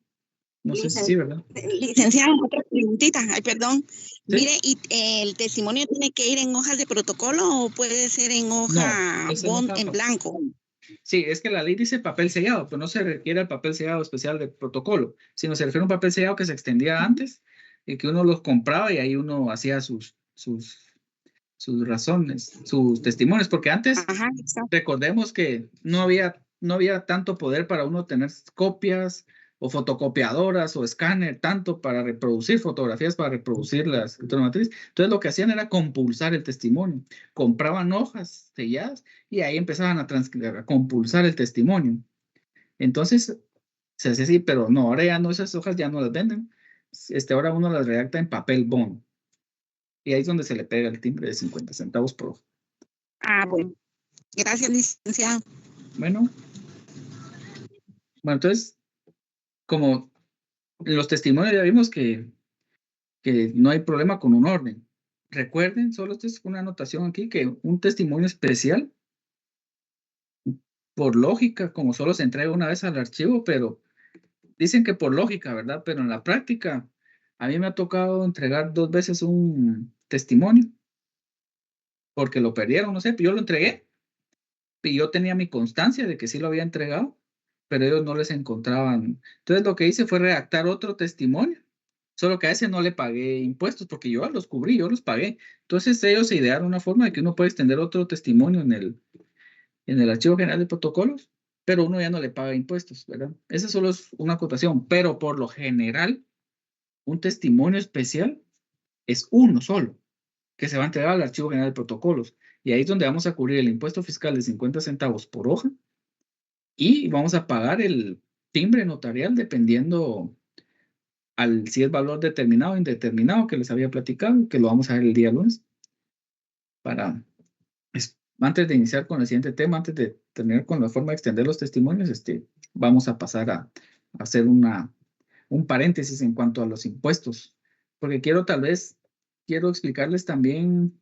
no sé si sí, ¿verdad? Licenciado, otra preguntita, perdón. ¿Sí? Mire, ¿y el testimonio tiene que ir en hojas de protocolo o puede ser en hoja en blanco? Sí, es que la ley dice papel sellado, pero no se requiere el papel sellado especial de protocolo, sino se refiere a un papel sellado que se extendía antes y que uno los compraba y ahí uno hacía sus razones, sus testimonios, porque antes recordemos que no había tanto poder para uno tener copias o fotocopiadoras o escáner, tanto para reproducir fotografías, para reproducir las escrituras matrices. Entonces lo que hacían era compulsar el testimonio. Compraban hojas selladas y ahí empezaban a compulsar el testimonio. Entonces se hace así, pero no, ahora ya no, esas hojas ya no las venden. Ahora uno las redacta en papel bond. Y ahí es donde se le pega el timbre de 50 centavos por hoja. Bueno. Gracias, licenciado. Bueno, entonces, como en los testimonios ya vimos que no hay problema con un orden. Recuerden, solo esta es una anotación aquí, que un testimonio especial, por lógica, como solo se entrega una vez al archivo, pero dicen que por lógica, ¿verdad? Pero en la práctica, a mí me ha tocado entregar 2 veces un testimonio, porque lo perdieron, no sé, yo lo entregué, y yo tenía mi constancia de que sí lo había entregado, pero ellos no les encontraban. Entonces lo que hice fue redactar otro testimonio, solo que a ese no le pagué impuestos porque yo los cubrí, yo los pagué. Entonces ellos se idearon una forma de que uno puede extender otro testimonio en el Archivo General de Protocolos, pero uno ya no le paga impuestos, ¿verdad? Esa solo es una acotación, pero por lo general, un testimonio especial es uno solo, que se va a entregar al Archivo General de Protocolos. Y ahí es donde vamos a cubrir el impuesto fiscal de 50 centavos por hoja y vamos a pagar el timbre notarial dependiendo si es valor determinado o indeterminado que les había platicado, que lo vamos a ver el día lunes. Antes de iniciar con el siguiente tema, antes de terminar con la forma de extender los testimonios, vamos a pasar a hacer un paréntesis en cuanto a los impuestos, porque quiero explicarles también,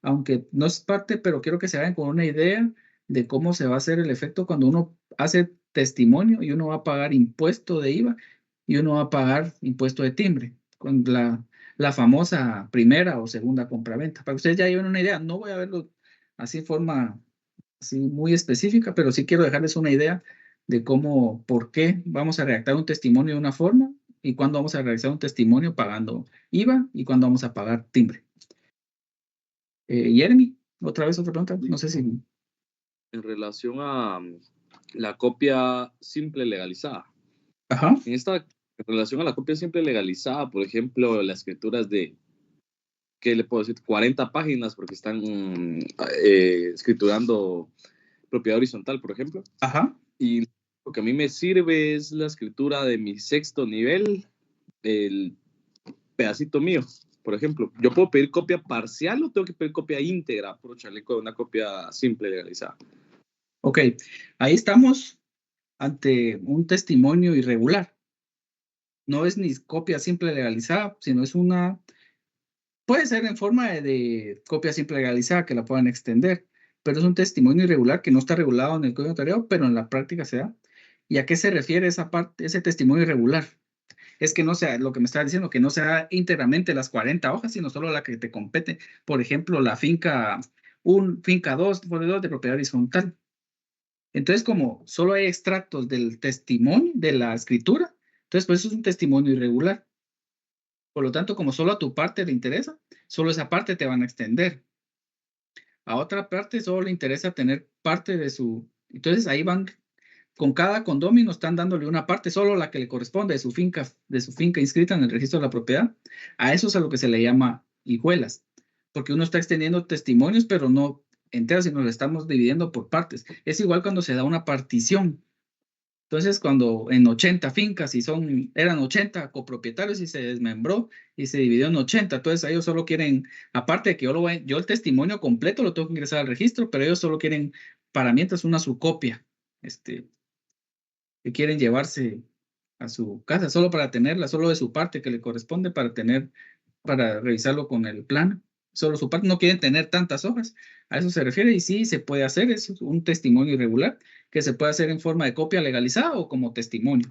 aunque no es parte, pero quiero que se hagan con una idea de cómo se va a hacer el efecto cuando uno hace testimonio y uno va a pagar impuesto de IVA y uno va a pagar impuesto de timbre, con la famosa primera o segunda compraventa. Para que ustedes ya lleven una idea, no voy a verlo así en forma así muy específica, pero sí quiero dejarles una idea de cómo, por qué vamos a redactar un testimonio de una forma y cuándo vamos a realizar un testimonio pagando IVA y cuándo vamos a pagar timbre. Jeremy, otra pregunta, no sé si... En relación a la copia simple legalizada. Ajá. En relación a la copia simple legalizada, por ejemplo, las escrituras de, ¿qué le puedo decir? 40 páginas porque están escriturando propiedad horizontal, por ejemplo. Ajá. Y lo que a mí me sirve es la escritura de mi 6º nivel, el pedacito mío. Por ejemplo, ¿yo puedo pedir copia parcial o tengo que pedir copia íntegra por chaleco de una copia simple legalizada? Ok, ahí estamos ante un testimonio irregular. No es ni copia simple legalizada, sino es puede ser en forma de copia simple legalizada que la puedan extender, pero es un testimonio irregular que no está regulado en el Código Notariado, pero en la práctica se da. ¿Y a qué se refiere ese testimonio irregular? Es que no sea lo que me estaba diciendo, que no sea íntegramente las 40 hojas, sino solo la que te compete. Por ejemplo, la finca 1, finca 2, de propiedad horizontal. Entonces, como solo hay extractos del testimonio, de la escritura, entonces pues eso es un testimonio irregular. Por lo tanto, como solo a tu parte le interesa, solo esa parte te van a extender. A otra parte solo le interesa tener parte de su... Entonces ahí van, con cada condomino están dándole una parte, solo la que le corresponde de su finca inscrita en el registro de la propiedad. A eso es a lo que se le llama hijuelas, porque uno está extendiendo testimonios, pero no enteros, sino lo estamos dividiendo por partes. Es igual cuando se da una partición. Entonces, cuando en 80 fincas y eran 80 copropietarios y se desmembró y se dividió en 80, entonces ellos solo quieren, aparte de que yo el testimonio completo lo tengo que ingresar al registro, pero ellos solo quieren, para mientras, una subcopia, que quieren llevarse a su casa solo para tenerla, solo de su parte que le corresponde para revisarlo con el plan. Solo su parte, no quieren tener tantas hojas. A eso se refiere y sí se puede hacer, es un testimonio irregular que se puede hacer en forma de copia legalizada o como testimonio.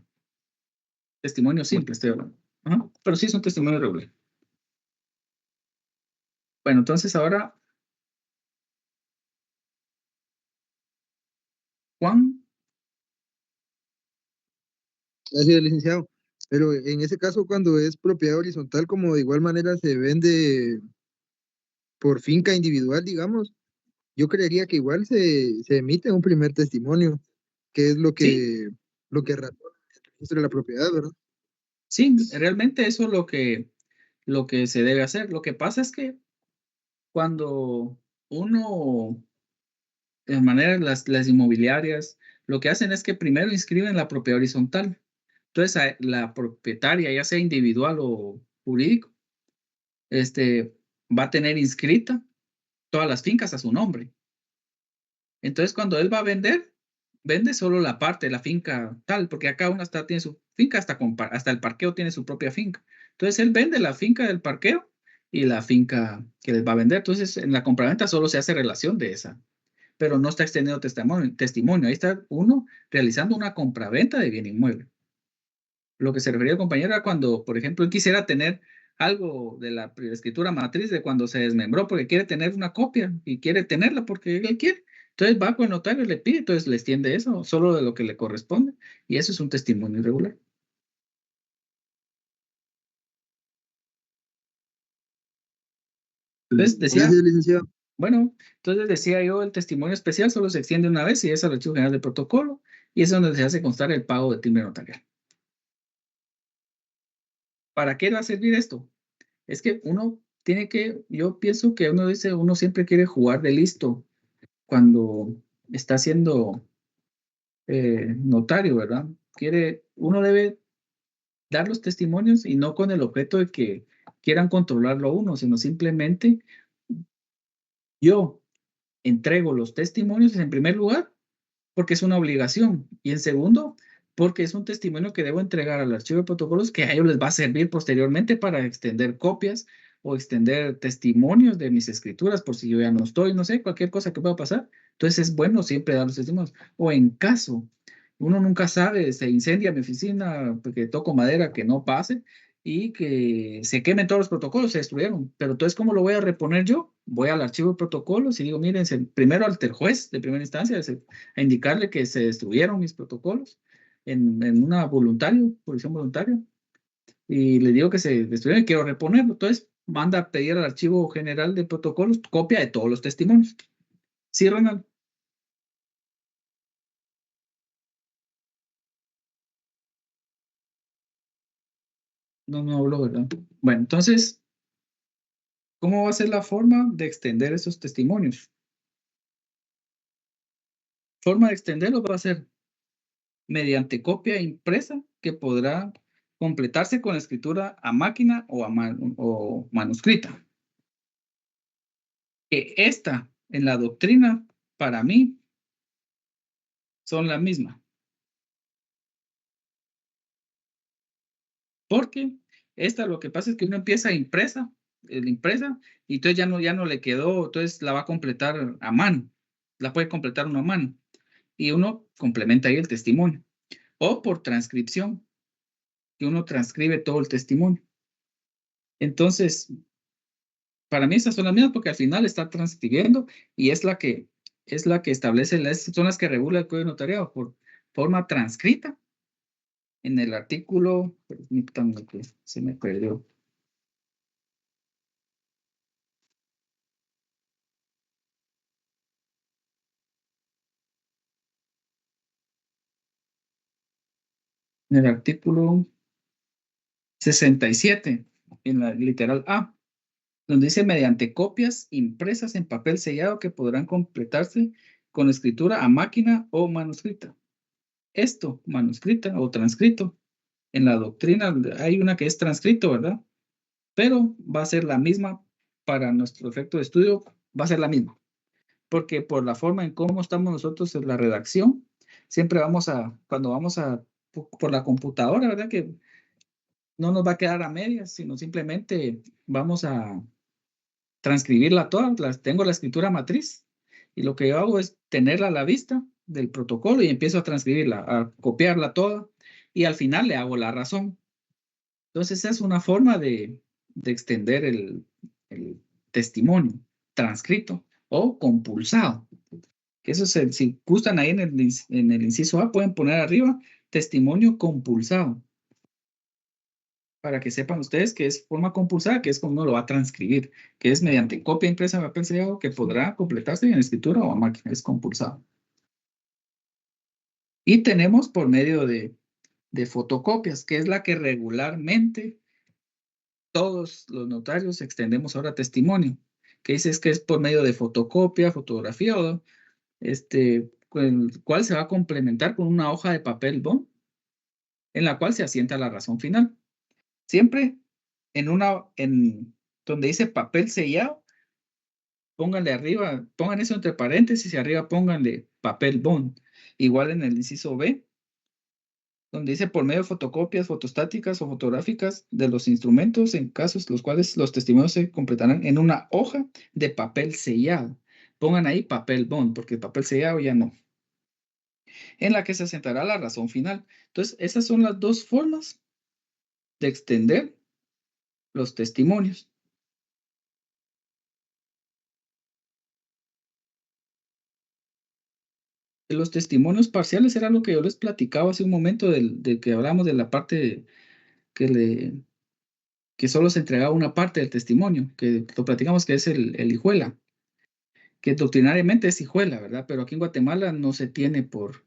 Testimonio simple, estoy hablando. Ajá. Pero sí es un testimonio irregular. Bueno, entonces ahora, Juan. Gracias, licenciado. Pero en ese caso, cuando es propiedad horizontal, como de igual manera se vende por finca individual, digamos, yo creería que igual se emite un primer testimonio, que es lo que razona el registro de la propiedad, ¿verdad? Sí, realmente eso es lo que se debe hacer. Lo que pasa es que cuando uno, de manera las inmobiliarias, lo que hacen es que primero inscriben la propiedad horizontal. Entonces, la propietaria, ya sea individual o jurídico, va a tener inscrita todas las fincas a su nombre. Entonces, cuando él va a vender, vende solo la parte de la finca tal, porque acá uno tiene su finca, hasta el parqueo tiene su propia finca. Entonces, él vende la finca del parqueo y la finca que les va a vender. Entonces, en la compraventa solo se hace relación de esa, pero no está extendiendo testimonio. Ahí está uno realizando una compraventa de bien inmueble. Lo que se refería el compañero era cuando, por ejemplo, él quisiera tener algo de la escritura matriz de cuando se desmembró porque quiere tener una copia y quiere tenerla porque él quiere. Entonces va con el notario y le pide, entonces le extiende eso, solo de lo que le corresponde. Y eso es un testimonio irregular. Entonces decía, Gracias, licenciado. bueno, entonces decía yo, el testimonio especial solo se extiende una vez y es al Archivo General de Protocolo y es donde se hace constar el pago de timbre notarial. ¿Para qué va a servir esto? Es que uno tiene yo pienso que uno siempre quiere jugar de listo cuando está siendo notario, ¿verdad? Uno debe dar los testimonios y no con el objeto de que quieran controlarlo a uno, sino simplemente yo entrego los testimonios en primer lugar porque es una obligación. Y en segundo, porque es un testimonio que debo entregar al archivo de protocolos que a ellos les va a servir posteriormente para extender copias o extender testimonios de mis escrituras por si yo ya no estoy, no sé, cualquier cosa que pueda pasar. Entonces es bueno siempre dar los testimonios. O en caso, uno nunca sabe, se incendia mi oficina porque toco madera, que no pase, y que se quemen todos los protocolos, se destruyeron. Pero entonces, ¿cómo lo voy a reponer yo? Voy al archivo de protocolos y digo, miren, primero al juez de primera instancia a indicarle que se destruyeron mis protocolos en una posición voluntaria, y le digo que se destruyeron y quiero reponerlo. Entonces, manda a pedir al archivo general de protocolos copia de todos los testimonios. ¿Sí, Ronald? No hablo, ¿verdad? Bueno, entonces, ¿cómo va a ser la forma de extender esos testimonios? Forma de extenderlos va a ser mediante copia impresa que podrá completarse con escritura a máquina o manuscrita. Que esta, en la doctrina, para mí, son la misma. Porque esta lo que pasa es que uno empieza impresa, y entonces ya no le quedó, entonces la va a completar a mano. La puede completar uno a mano. Y uno complementa ahí el testimonio. O por transcripción, que uno transcribe todo el testimonio. Entonces, para mí esas son las mismas porque al final está transcribiendo y es la que establece, son las que regula el código notariado por forma transcrita en el artículo, permítanme que se me perdió. En el artículo 67, en la literal A, donde dice mediante copias impresas en papel sellado que podrán completarse con escritura a máquina o manuscrita. Esto, manuscrita o transcrito, en la doctrina hay una que es transcrito, ¿verdad? Pero va a ser la misma para nuestro efecto de estudio, va a ser la misma. Porque por la forma en cómo estamos nosotros en la redacción, siempre cuando vamos por la computadora, ¿verdad? Que no nos va a quedar a medias, sino simplemente vamos a transcribirla toda. Tengo la escritura matriz y lo que yo hago es tenerla a la vista del protocolo y empiezo a transcribirla, a copiarla toda y al final le hago la razón. Entonces esa es una forma de extender el testimonio transcrito o compulsado. Eso es, si gustan ahí en el inciso A, pueden poner arriba testimonio compulsado. Para que sepan ustedes que es forma compulsada, que es como uno lo va a transcribir, que es mediante copia impresa de papel sellado que podrá completarse en escritura o a máquina, es compulsado. Y tenemos por medio de fotocopias, que es la que regularmente todos los notarios extendemos ahora testimonio, que dice que es por medio de fotocopia, fotografía, o con el cual se va a complementar con una hoja de papel bond, en la cual se asienta la razón final. Siempre en donde dice papel sellado, pónganle arriba, pongan eso entre paréntesis y arriba pónganle papel bond. Igual en el inciso B, donde dice por medio de fotocopias fotostáticas o fotográficas de los instrumentos en casos los cuales los testimonios se completarán en una hoja de papel sellado. Pongan ahí papel bond, porque el papel sellado ya no. En la que se asentará la razón final. Entonces, esas son las dos formas de extender los testimonios. Los testimonios parciales era lo que yo les platicaba hace un momento de que hablamos de la parte que solo se entregaba una parte del testimonio, que lo platicamos que es el hijuela, que doctrinariamente es hijuela, ¿verdad? Pero aquí en Guatemala no se tiene por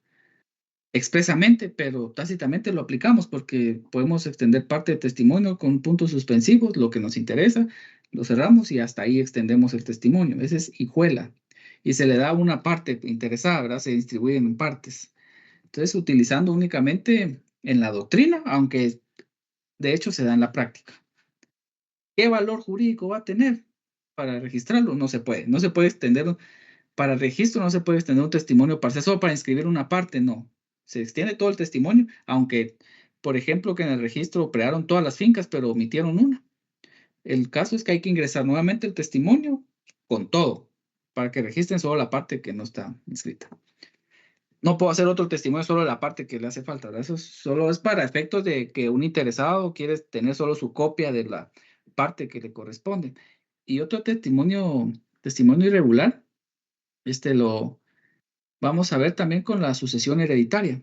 expresamente, pero tácitamente lo aplicamos porque podemos extender parte del testimonio con puntos suspensivos, lo que nos interesa, lo cerramos y hasta ahí extendemos el testimonio. Ese es hijuela. Y se le da una parte interesada, ¿verdad? Se distribuyen en partes. Entonces, utilizando únicamente en la doctrina, aunque de hecho se da en la práctica. ¿Qué valor jurídico va a tener para registrarlo? No se puede. No se puede extender Para el registro no se puede extender un testimonio parcial solo para inscribir una parte, no. Se extiende todo el testimonio, aunque, por ejemplo, que en el registro operaron todas las fincas, pero omitieron una. El caso es que hay que ingresar nuevamente el testimonio con todo, para que registren solo la parte que no está inscrita. No puedo hacer otro testimonio solo la parte que le hace falta, ¿verdad? Eso solo es para efectos de que un interesado quiere tener solo su copia de la parte que le corresponde. Y otro testimonio irregular, lo vamos a ver también con la sucesión hereditaria.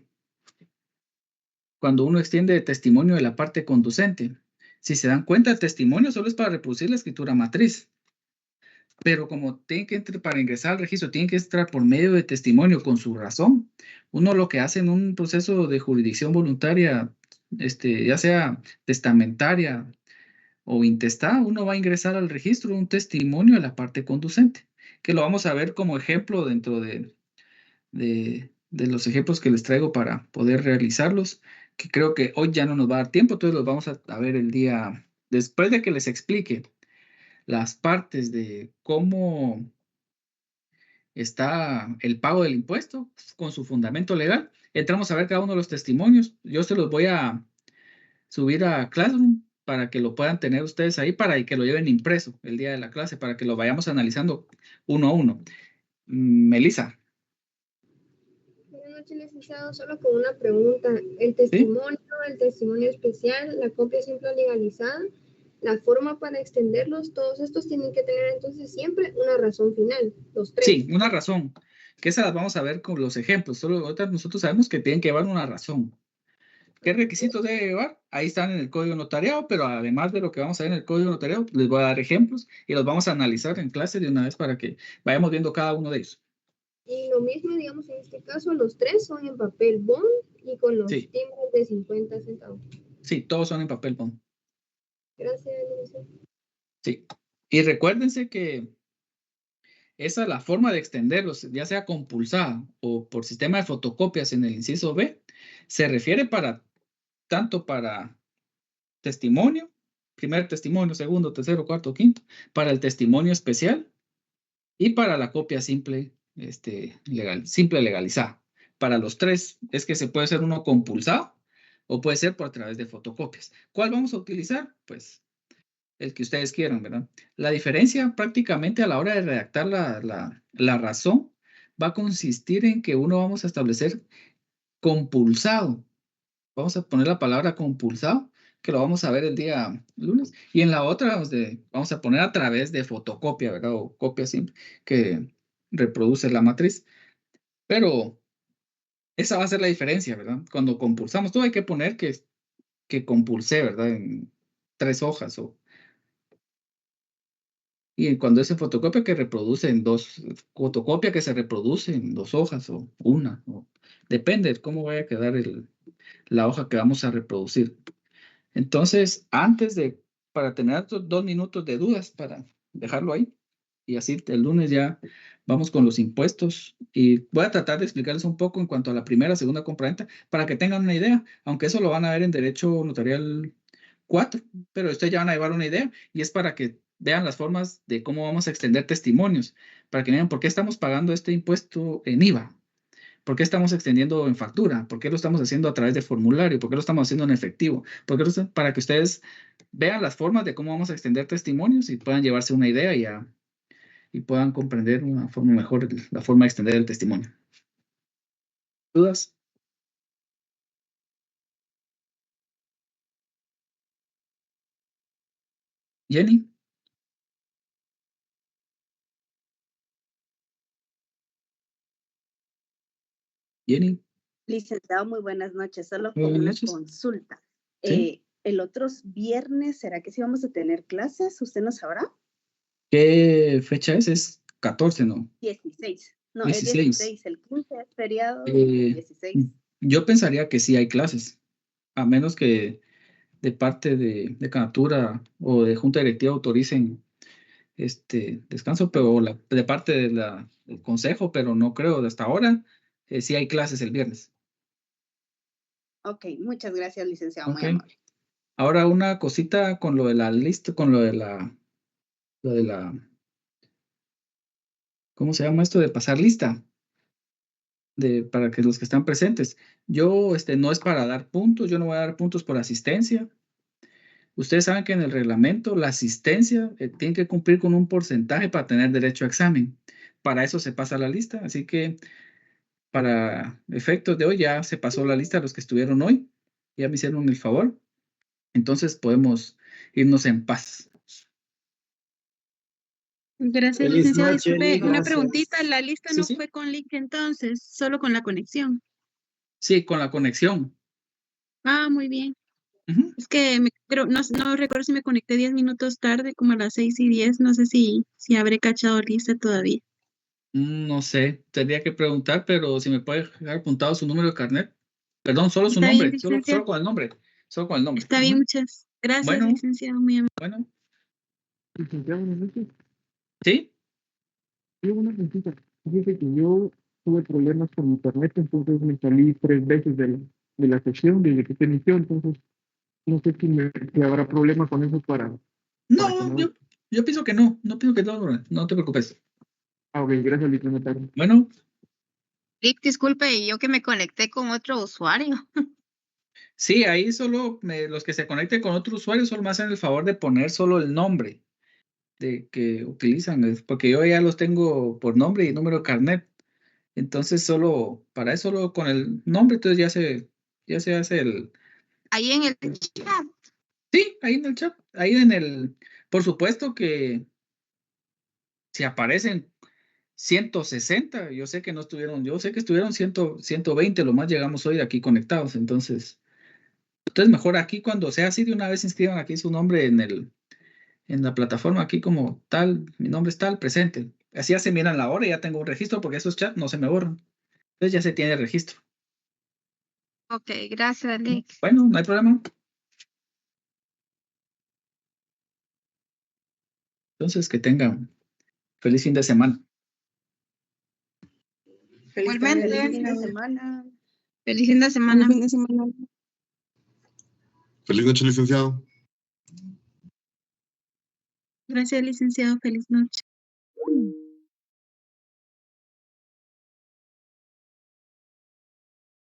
Cuando uno extiende testimonio de la parte conducente. Si se dan cuenta, el testimonio solo es para reproducir la escritura matriz. Pero como tienen que entrar para ingresar al registro, tienen que entrar por medio de testimonio con su razón. Uno lo que hace en un proceso de jurisdicción voluntaria, ya sea testamentaria o intestada, uno va a ingresar al registro un testimonio de la parte conducente, que lo vamos a ver como ejemplo dentro de los ejemplos que les traigo para poder realizarlos, que creo que hoy ya no nos va a dar tiempo, entonces los vamos a ver el día después de que les explique las partes de cómo está el pago del impuesto con su fundamento legal. Entramos a ver cada uno de los testimonios. Yo se los voy a subir a Classroom para que lo puedan tener ustedes ahí, para que lo lleven impreso el día de la clase, para que lo vayamos analizando uno a uno. Melissa. Buenas noches, licenciado. Solo con una pregunta. El testimonio especial, la copia simple legalizada, la forma para extenderlos, todos estos tienen que tener entonces siempre una razón final, los tres. Sí, una razón, que esas las vamos a ver con los ejemplos. Solo ahorita nosotros sabemos que tienen que llevar una razón. ¿Qué requisitos debe llevar? Ahí están en el código notariado, pero además de lo que vamos a ver en el código notariado, les voy a dar ejemplos y los vamos a analizar en clase de una vez para que vayamos viendo cada uno de ellos. Y lo mismo, digamos, en este caso, los tres son en papel bond y con los timbres de 50 centavos. Sí, todos son en papel bond. Gracias, licenciado. Sí. Y recuérdense que esa es la forma de extenderlos, ya sea compulsada o por sistema de fotocopias en el inciso B, se refiere tanto para testimonio, primer testimonio, segundo, tercero, cuarto, quinto, para el testimonio especial y para la copia simple, simple legalizada. Para los tres es que se puede hacer uno compulsado o puede ser por a través de fotocopias. ¿Cuál vamos a utilizar? Pues el que ustedes quieran, ¿verdad? La diferencia prácticamente a la hora de redactar la razón va a consistir en que uno vamos a establecer compulsado. Vamos a poner la palabra compulsado, que lo vamos a ver el día lunes. Y en la otra vamos a poner a través de fotocopia, ¿verdad? O copia simple, que reproduce la matriz. Pero esa va a ser la diferencia, ¿verdad? Cuando compulsamos, todo hay que poner que compulsé, ¿verdad? En 3 hojas y cuando es en fotocopia que reproduce en 2, fotocopia que se reproduce en 2 hojas o una, depende de cómo vaya a quedar la hoja que vamos a reproducir. Entonces, para tener estos 2 minutos de dudas, para dejarlo ahí, y así el lunes ya vamos con los impuestos, y voy a tratar de explicarles un poco en cuanto a la primera, segunda compraventa, para que tengan una idea, aunque eso lo van a ver en Derecho Notarial 4, pero ustedes ya van a llevar una idea, y es para que vean las formas de cómo vamos a extender testimonios, para que vean por qué estamos pagando este impuesto en IVA, por qué estamos extendiendo en factura, por qué lo estamos haciendo a través de formulario, por qué lo estamos haciendo en efectivo, para que ustedes vean las formas de cómo vamos a extender testimonios y puedan llevarse una idea y puedan comprender una forma mejor la forma de extender el testimonio. ¿Dudas? Jenny. Jenny. Licenciado, muy buenas noches. Solo con una consulta. ¿Sí? El otro viernes, ¿será que sí vamos a tener clases? ¿Usted no sabrá? ¿Qué fecha es? Es 14, ¿no? 16. No, 16. Es 16. El 15 es feriado, el 16. Yo pensaría que sí hay clases, a menos que de parte de Canatura o de Junta Directiva autoricen descanso, pero de parte del consejo, pero no creo, hasta ahora sí hay clases el viernes. Ok, muchas gracias, licenciado, Okay. muy amable. Ahora una cosita con lo de la lista, con lo de la ¿cómo se llama esto? De pasar lista. Para que los que están presentes. Yo, no es para dar puntos, yo no voy a dar puntos por asistencia. Ustedes saben que en el reglamento la asistencia tiene que cumplir con un porcentaje para tener derecho a examen. Para eso se pasa la lista, así que para efectos de hoy ya se pasó la lista de los que estuvieron hoy. Ya me hicieron el favor. Entonces podemos irnos en paz. Gracias, Feliz licenciado. noche, Disculpe, Lick, una gracias. preguntita. La lista Sí, no sí. fue con link entonces, solo con la conexión. Sí, con la conexión. Ah, muy bien. Ujú. Es que no recuerdo si me conecté 10 minutos tarde, como a las 6:10. No sé si habré cachado lista todavía. No sé, tendría que preguntar, pero si me puede dejar apuntado su número de carnet. Perdón, solo su Está bien, nombre, solo licenciado. con el nombre. Solo con el nombre. Está bien, Ujú. muchas gracias, Bueno, licenciado. Muy amable. bueno, Licenciado, buenas noches. sí. Yo una preguntita. Fíjese que yo tuve problemas con internet, entonces me salí 3 veces de la sesión desde que se inició, entonces no sé si habrá problema con eso para que No, no. yo pienso que no, pienso que no te preocupes. Ah, ok, gracias, licenciado. Bueno, Rick, disculpe, yo que me conecté con otro usuario. sí, ahí solo los que se conecten con otro usuario solo me hacen el favor de poner solo el nombre de que utilizan, porque yo ya los tengo por nombre y número de carnet. Entonces para eso solo con el nombre, entonces ya se hace el. Ahí en el chat. Sí, ahí en el chat, por supuesto que si aparecen 160, yo sé que estuvieron 120, lo más llegamos hoy aquí conectados, entonces mejor aquí cuando sea así de una vez inscriban aquí su nombre en la plataforma aquí como tal, mi nombre es tal, presente. Así ya se miran la hora y ya tengo un registro porque esos chats no se me borran. Entonces ya se tiene el registro. Ok, gracias, Rick. Bueno, no hay problema. Entonces que tengan feliz fin de semana. Igualmente. Feliz fin de semana. Feliz fin de semana. Feliz fin de semana. Feliz noche, licenciado. Gracias, licenciado. Feliz noche.